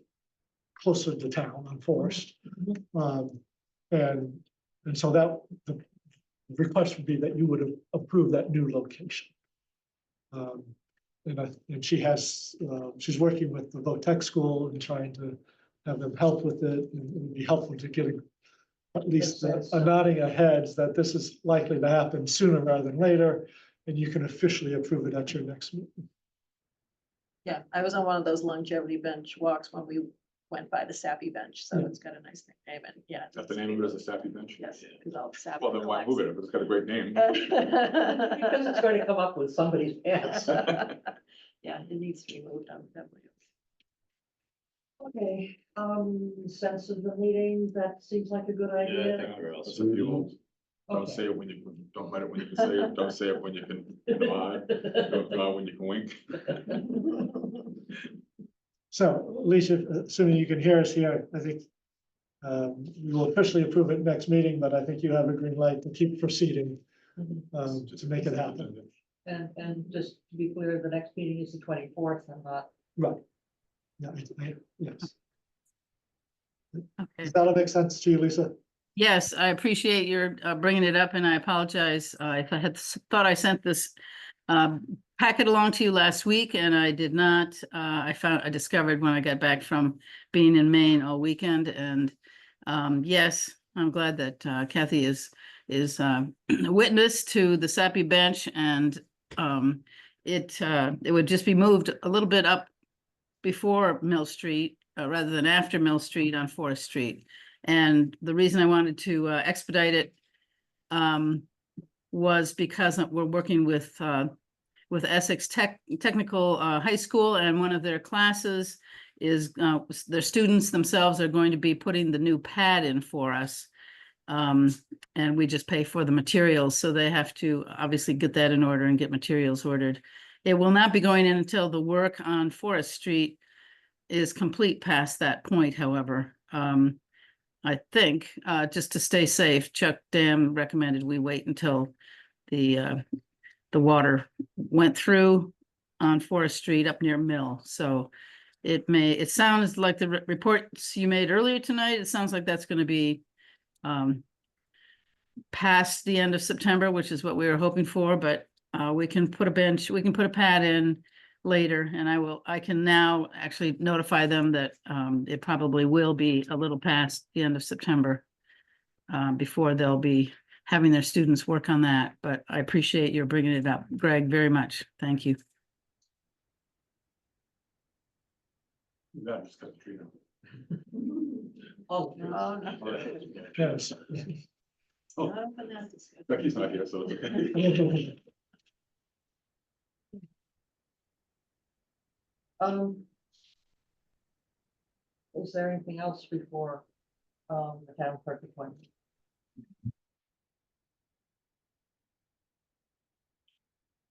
closer to town on Forest. And so that, the request would be that you would approve that new location. And she has, she's working with the VOTEC school and trying to have them help with it, and it would be helpful to getting at least a nodding of heads that this is likely to happen sooner rather than later, and you can officially approve it at your next meeting. Yeah, I was on one of those longevity bench walks when we went by the sappy bench, so Yeah. it's got a nice nickname and yeah. Is that the name of it, as a sappy bench? Yes, because all the sap. Well, then why move it if it's got a great name? Because it's going to come up with somebody's pants. Yeah, it needs to be moved on, definitely. Okay, sense of the meeting, that seems like a good Yeah, I idea. think we're all That's set. a few old. Don't say it when you, don't write it when you can say it, don't say it when you can nod, don't nod when you can wink. So Lisa, assuming you can hear us here, I think we will officially approve it next meeting, but I think you have a green light to keep proceeding to make it happen. And just to be clear, the next meeting is the 24th and not. Right. Yeah, yes. Okay. Does that all make sense to you, Lisa? Yes, I appreciate your bringing it up, and I apologize. If I had thought I sent this packet along to you last week, and I did not. I discovered when I got back from being in Maine all weekend, and yes, I'm glad that Kathy is witness to the Sappy bench, and it would just be moved a little bit up before Mill Street rather than after Mill Street on Forest Street. And the reason I wanted to expedite it was because we're working with Essex Technical High School, and one of their classes is their students themselves are going to be putting the new pad in for us. And we just pay for the materials, so they have to obviously get that in order and get materials ordered. It will not be going in until the work on Forest Street is complete past that point, however. I think, just to stay safe, Chuck Dam recommended we wait until the water went through on Forest Street up near Mill. So it sounds like the reports you made earlier tonight, it sounds like that's going to be past the end of September, which is what we were hoping for, but we can put a pad in later, and I can now actually notify them that it probably will be a little past the end of September before they'll be having their students work on that. But I appreciate your bringing it up, Greg, very much. Thank you. That just cut the tree down. Oh, Yes. Oh, Becky's not here, so it's okay. Is there anything else before the town clerk appointment?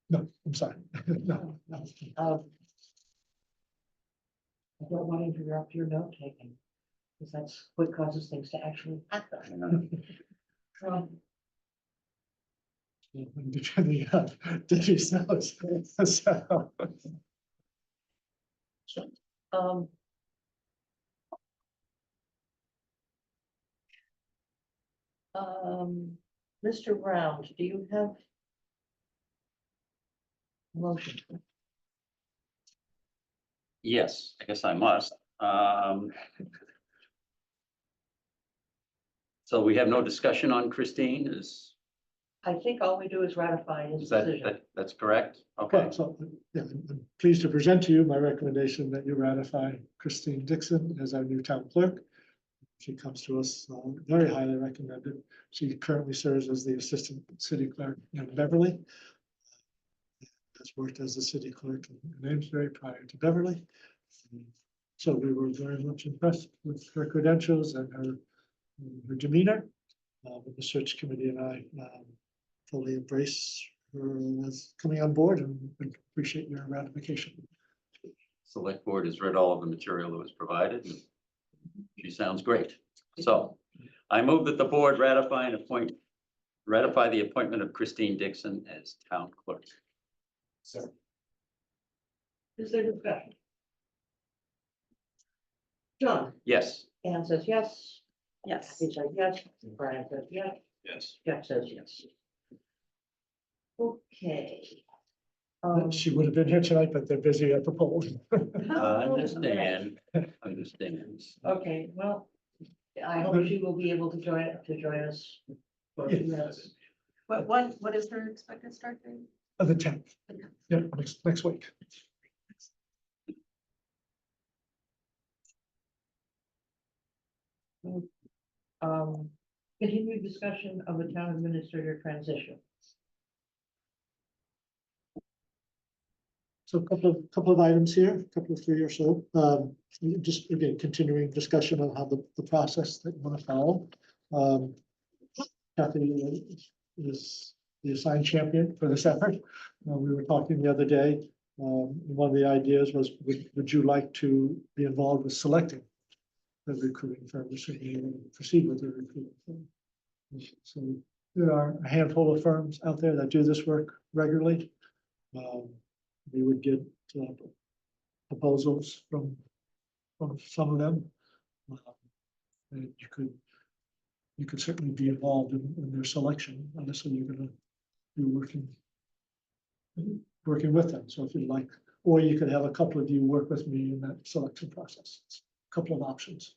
No, I'm sorry. No. I don't want to interrupt your note taking, because that's what causes things to actually happen. Debbie's notes. So, Mr. Round, do you have a motion? Yes, I guess I must. So we have no discussion on Christine, I think all we do is ratify his is that, decision. that's correct? Okay, okay, so, yeah, I'm pleased to present to you my recommendation that you ratify Christine Dixon as our new town clerk. She comes to us very highly recommended. She currently serves as the assistant city clerk in Beverly. Has worked as a city clerk in Amesbury prior to Beverly. So we were very much impressed with her credentials and her demeanor. The search committee and I fully embrace her as coming on board and appreciate your ratification. select board has read all of the material that was provided, and she sounds great. So I move that the board ratify the appointment of Christine Dixon as town clerk. Is there discussion? John, Yes, Anne says yes. Yes. He says yes. Brian says yes. Yes. Jeff says yes. Okay. She would have been here tonight, but they're busy at the poll. understand. Okay, well, I hope she will be able to join us. Yes. What is her expected start date? The 10th. Yeah, next week. Continued discussion of the town administrator transition. So a couple of items here, a couple of three or so. Just again, continuing discussion on how the process that you want to follow. Kathy is the assigned champion for this effort. We were talking the other day, one of the ideas was, would you like to be involved with selecting the recruiting firm, so you proceed with the recruiting firm? So there are a handful of firms out there that do this work regularly. We would get proposals from some of them. And you could certainly be involved in their selection, unless you're gonna be working with them. So if you'd like, or you could have a couple of you work with me in that selection process. It's a couple of options.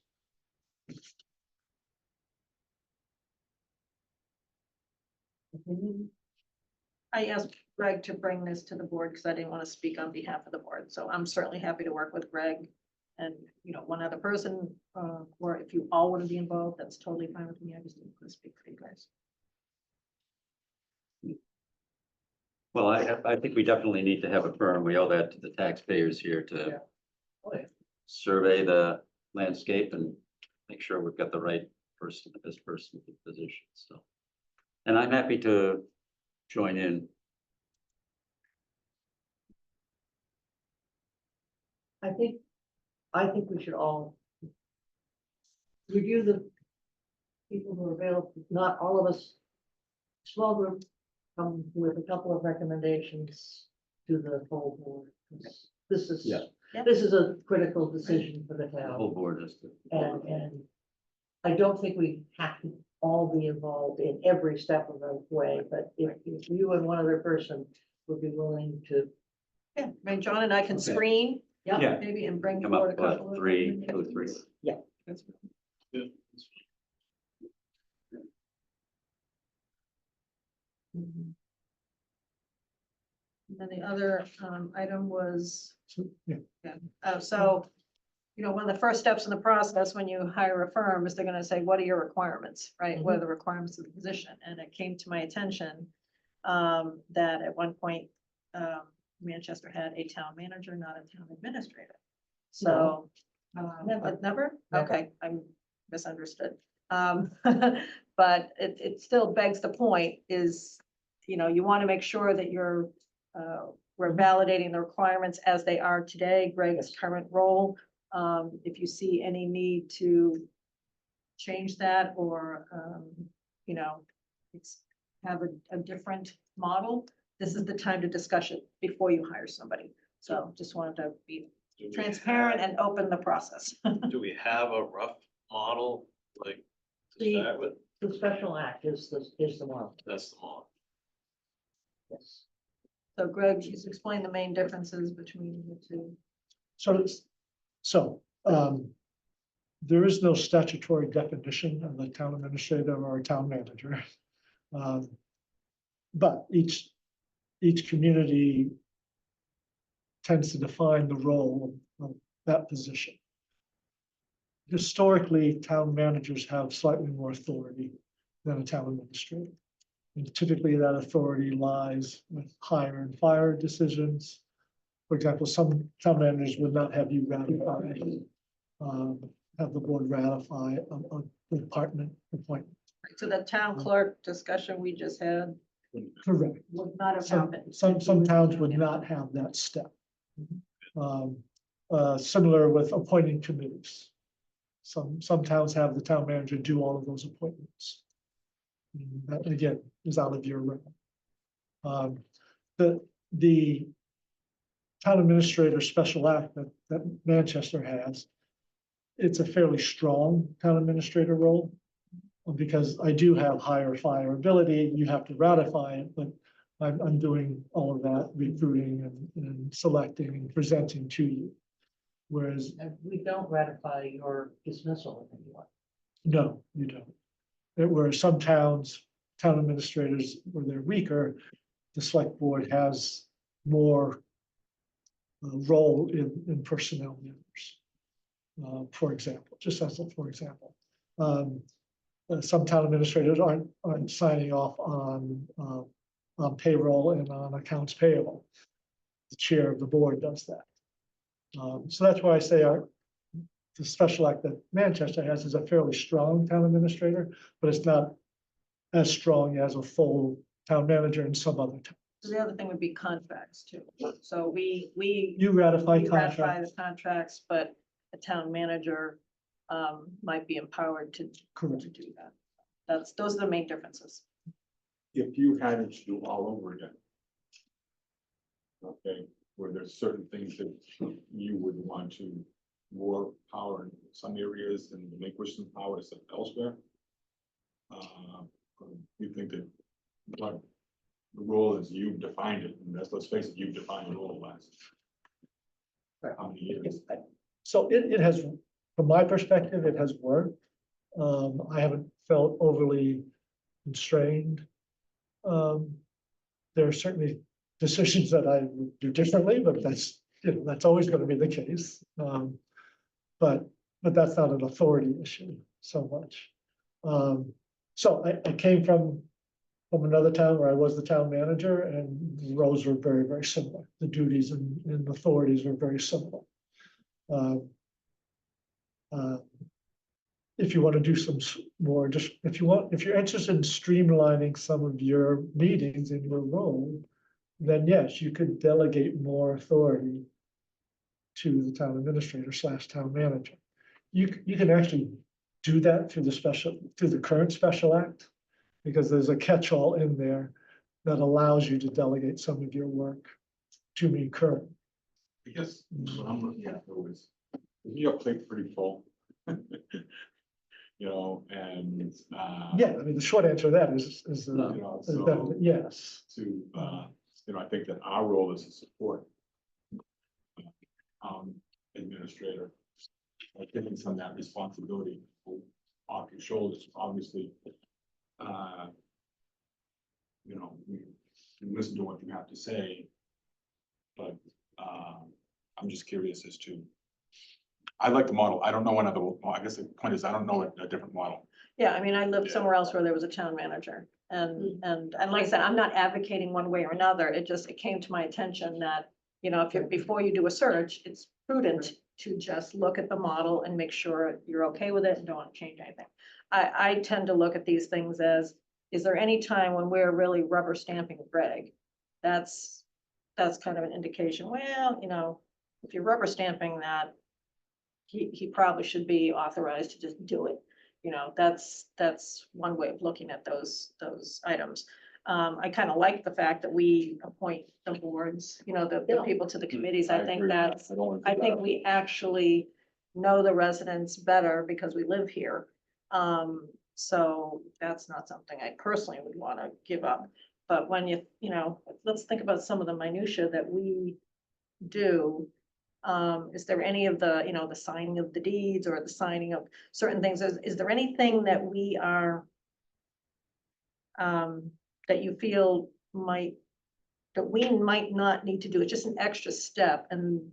I asked Greg to bring this to the board because I didn't want to speak on behalf of the board, so I'm certainly happy to work with Greg. And, you know, one other person, or if you all want to be involved, that's totally fine with me. I just didn't want to speak for you guys. Well, I think we definitely need to have a firm. We owe that to the taxpayers here to Oh, yeah. survey the landscape and make sure we've got the right person, the best person for the position, so. And I'm happy to join in. I think we should all review the people who are available, not all of us. Small group, come with a couple of recommendations to the whole board. This is, Yeah. this is a critical decision for the The town. whole board has to. And I don't think we have to all be involved in every step of the way, but if you and one other person would be willing to. Yeah, I mean, John and I can Okay. screen, Yeah. maybe, and bring Come forward up a couple with of. three, two, three. Yeah. That's- Yeah. Mhm. And then the other item was, So, yeah, so, you know, one of the first steps in the process when you hire a firm is they're gonna say, what are your requirements, right? What are the requirements of the position? And it came to my attention that at one point, Manchester had a town manager, not a town administrator. So, Never. never? Never. Okay, I'm misunderstood. But it still begs the point is, you know, you want to make sure that we're validating the requirements as they are today, Greg's current role. If you see any need to change that or, you know, have a different model, this is the time to discuss it before you hire somebody. So just wanted to be Do we transparent have- and open the process. Do we have a rough model, like, to The- start with? The special act is the one, That's the model. yes. So Greg, just explain the main differences between the two. There is no statutory definition of a town administrator or a town manager. But each community tends to define the role of that position. Historically, town managers have slightly more authority than a town administrator. And typically that authority lies with hire and fire decisions. For example, some town managers would not have you ratify, have the board ratify a department appointment. So the town clerk discussion we just had Correct. would not have Some, happened. some towns would not have that step. Similar with appointing committees. Some towns have the town manager do all of those appointments. That again is out of your realm. The town administrator special act that Manchester has, it's a fairly strong town administrator role. Because I do have hire fire ability, you have to ratify it, but I'm doing all of that recruiting and selecting and presenting to you. Whereas, And we don't ratify your dismissal of anyone. no, you don't. There were some towns, town administrators, where they're weaker, the select board has more role in personnel matters. For example, just as a, for example. Some town administrators aren't signing off on payroll and on accounts payable. The chair of the board does that. So that's why I say the special act that Manchester has is a fairly strong town administrator, but it's not as strong as a full town manager in some other town. The other thing would be contracts too. So we You ratify we ratify contracts, the contracts, but the town manager might be empowered to correct. do that. Those are the main differences. If you had it to do all over again. Okay, where there's certain things that you would want to more power in some areas and relinquish some power to elsewhere. You think that what the role is, you've defined it, and let's face it, you've defined the role last. How many years? So it has, from my perspective, it has worked. I haven't felt overly constrained. There are certainly decisions that I would do differently, but that's, that's always gonna be the case. But that's not an authority issue so much. So I came from another town where I was the town manager, and the roles were very, very similar. The duties and authorities were very similar. If you want to do some more, just if you're interested in streamlining some of your meetings in your role, then yes, you could delegate more authority to the town administrator / town manager. You can actually do that through the current special act, because there's a catch-all in there that allows you to delegate some of your work to me current. I guess what I'm looking at though is, your plate's pretty full. You know, and. Yeah, I mean, the short answer to that is You know, so definitely yes. to, you know, I think that our role is to support. Administrator, giving some of that responsibility off your shoulders, obviously. You know, we listen to what you have to say. But, I'm just curious as to. I like the model. I don't know another, well, I guess the point is, I don't know a different model. Yeah, I mean, I lived somewhere else where there was a town manager. And like I said, I'm not advocating one way or another. It came to my attention that, you know, before you do a search, it's prudent to just look at the model and make sure you're okay with it and don't want to change anything. I tend to look at these things as, is there any time when we're really rubber stamping Greg? That's kind of an indication. Well, you know, if you're rubber stamping that, he probably should be authorized to just do it. You know, that's one way of looking at those items. I kind of like the fact that we appoint the boards, you know, the people to the committees. I think we actually know the residents better because we live here. So that's not something I personally would want to give up. But when you know, let's think about some of the minutia that we do. Is there any of the, you know, the signing of the deeds or the signing of certain things? Is there anything that we are, that you feel that we might not need to do? It's just an extra step and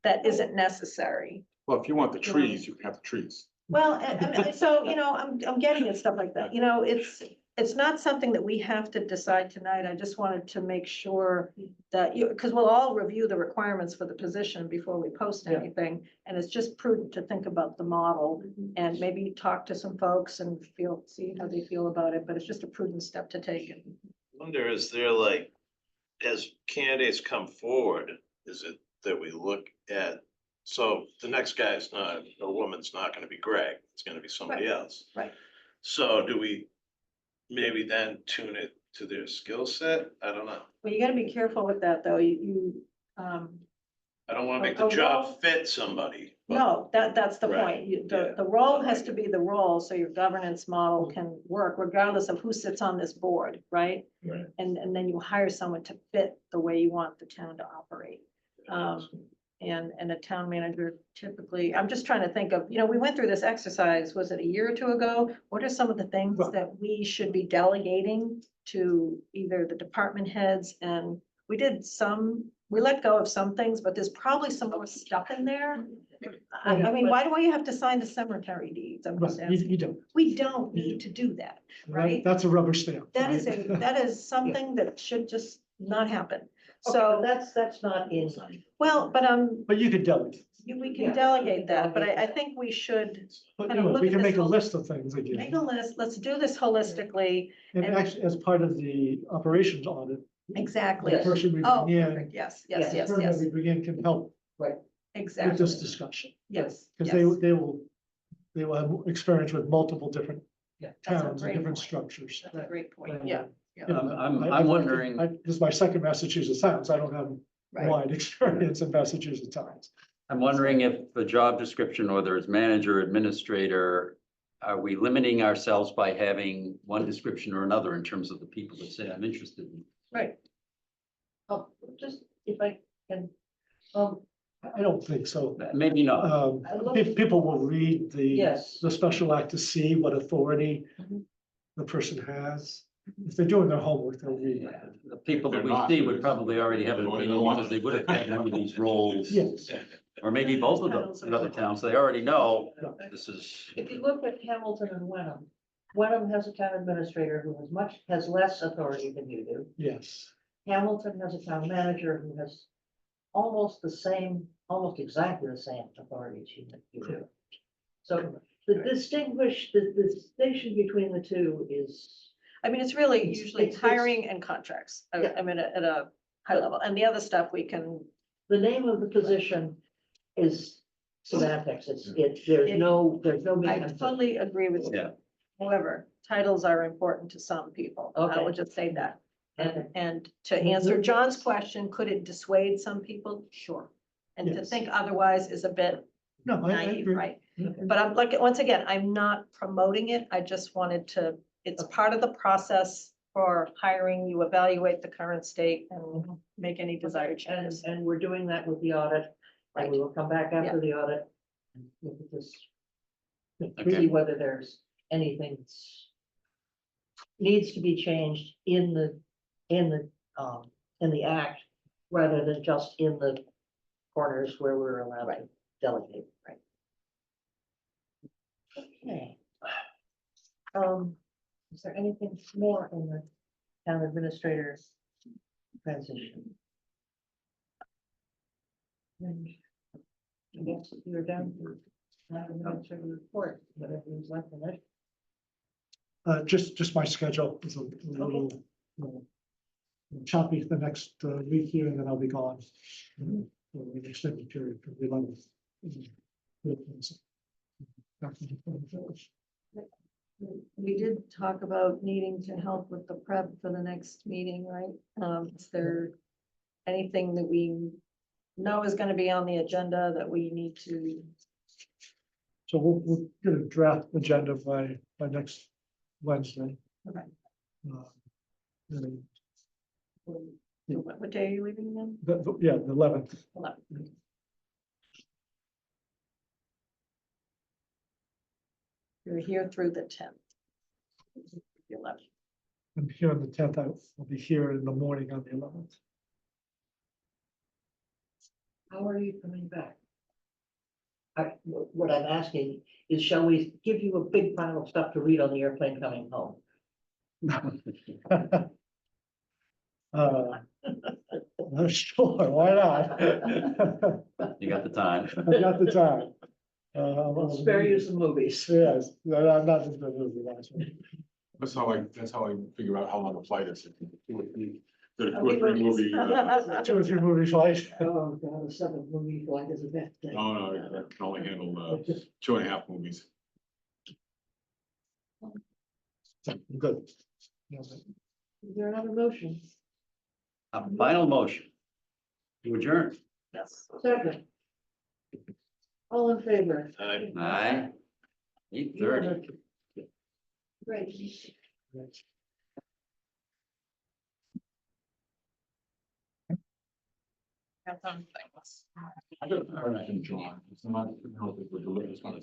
that isn't necessary. Well, if you want the trees, you can have the trees. Well, and so, you know, I'm getting at stuff like that, you know, it's not something that we have to decide tonight. I just wanted to make sure that because we'll all review the requirements for the position before we post Yeah. anything. And it's just prudent to think about the model and maybe talk to some folks and see how they feel about it, but it's just a prudent step to take. Wonder, is there like, as candidates come forward, is it that we look at, so the next guy's not, or woman's not gonna be Greg, it's gonna be somebody else. Right. So do we maybe then tune it to their skill set? I don't know. Well, you gotta be careful with that, though. I don't wanna make the Oh, job well, fit somebody. but- No, that's the Right, point. yeah. The role has to be the role, so your governance model can work regardless of who sits on this board, right? Right. And then you hire someone to fit the way you want the town to operate. And a town manager typically, I'm just trying to think of, you know, we went through this exercise, was it a year or two ago? What are some of the things Right. that we should be delegating to either the department heads? And we let go of some things, but there's probably some more stuff in there. I mean, why do I have to sign the cemetery deeds? I'm just Right, you asking. don't, We don't need to do that, right? that's a rubber stamp. That is right? that is something that should just not happen. So, That's not in. well, but But you could delegate. we Yeah. can delegate that, but I think we should But Kind of you know, look we at can this make a whole- list of things make again. a list. Let's do this holistically. And and- actually, as part of the operations audit, Exactly. the person we Oh, bring perfect. in, Yes, Yes, yes, the yes, person that yes, we bring in can help with exactly. this discussion. Yes, Because yes. they will have experience with multiple different Yeah. That's a towns and great different point. structures. That's a great point. And, Yeah, you know, I'm I've worked in- wondering- This is my second Massachusetts Towns. I don't have right. wide experience in Massachusetts Towns. I'm wondering if the job description, whether it's manager, administrator, are we limiting ourselves by having one description or another in terms of the people that say I'm interested in? Right. Oh, just if I can, I don't think so. Maybe not. I looked- People will read yes. the special act to see what authority Mhm. the person has. If they're doing their homework, they'll read that. The people that They're we not, see they're would just- probably already have an They opinion don't want because they would have had one of these roles. Yes. Or maybe both of Titles them are in other towns. They already know Yeah. this is. If you look at Hamilton and Wenham, Wenham has a town administrator who has less authority than you do. Yes. Hamilton has a town manager who has almost exactly the same authority as you do. So the distinction between the two is, I mean, it's really It's- usually it's- hiring and contracts. Yeah. I mean, at a high level, and the other stuff we can, the name of the position is semantics. There's no I meaning. totally agree with you. Yeah. However, titles are important to some people. I Okay. would just say that. Okay. And to answer John's question, could it dissuade some people? Sure. And to Yes. think otherwise is a bit No, I naive, agree. right? But I'm like, once again, I'm not promoting it. I just wanted to, it's part of the process for hiring. You evaluate the current state and make any desired And, changes. and we're doing that with the audit, and we will come back after the audit. And look at this, see whether there's anything that's needs to be changed in the act, rather than just in the corners where we're allowed to Right. delegate. Right. Okay. Is there anything more in the town administrator transition? And I guess you're down to town administrator report, whatever is left in it. Just my schedule is a little choppy the next week here, and then I'll be gone. For an extended period from the 11th. We did talk about needing to help with the prep for the next meeting, right? Is there anything that we know is gonna be on the agenda that we need to? So we'll get a draft agenda by next Wednesday. Okay. And What day are you leaving then? yeah, the 11th. 11th. You're here through the 10th. The 11th. I'm here on the 10th. I'll be here in the morning on the 11th. How are you coming back? What I'm asking is, shall we give you a big pile of stuff to read on the airplane coming home? Sure, why not? You got the time. I've got the time. I'll spare you some movies. Yes, no, I'm not just gonna do the last one. That's how I figure out how long a flight is. Two or three Okay, movie. 2 or 3 movie flights. Oh, God, a 7 movie flight is a bad thing. No, I can only handle 2.5 movies. Good. Is there another motion? A final motion. To adjourn. Yes. Second. All in favor? Aye. 8:30. Great. That's on things. I don't know if I can draw. It's not, I don't know if we're delivering this one.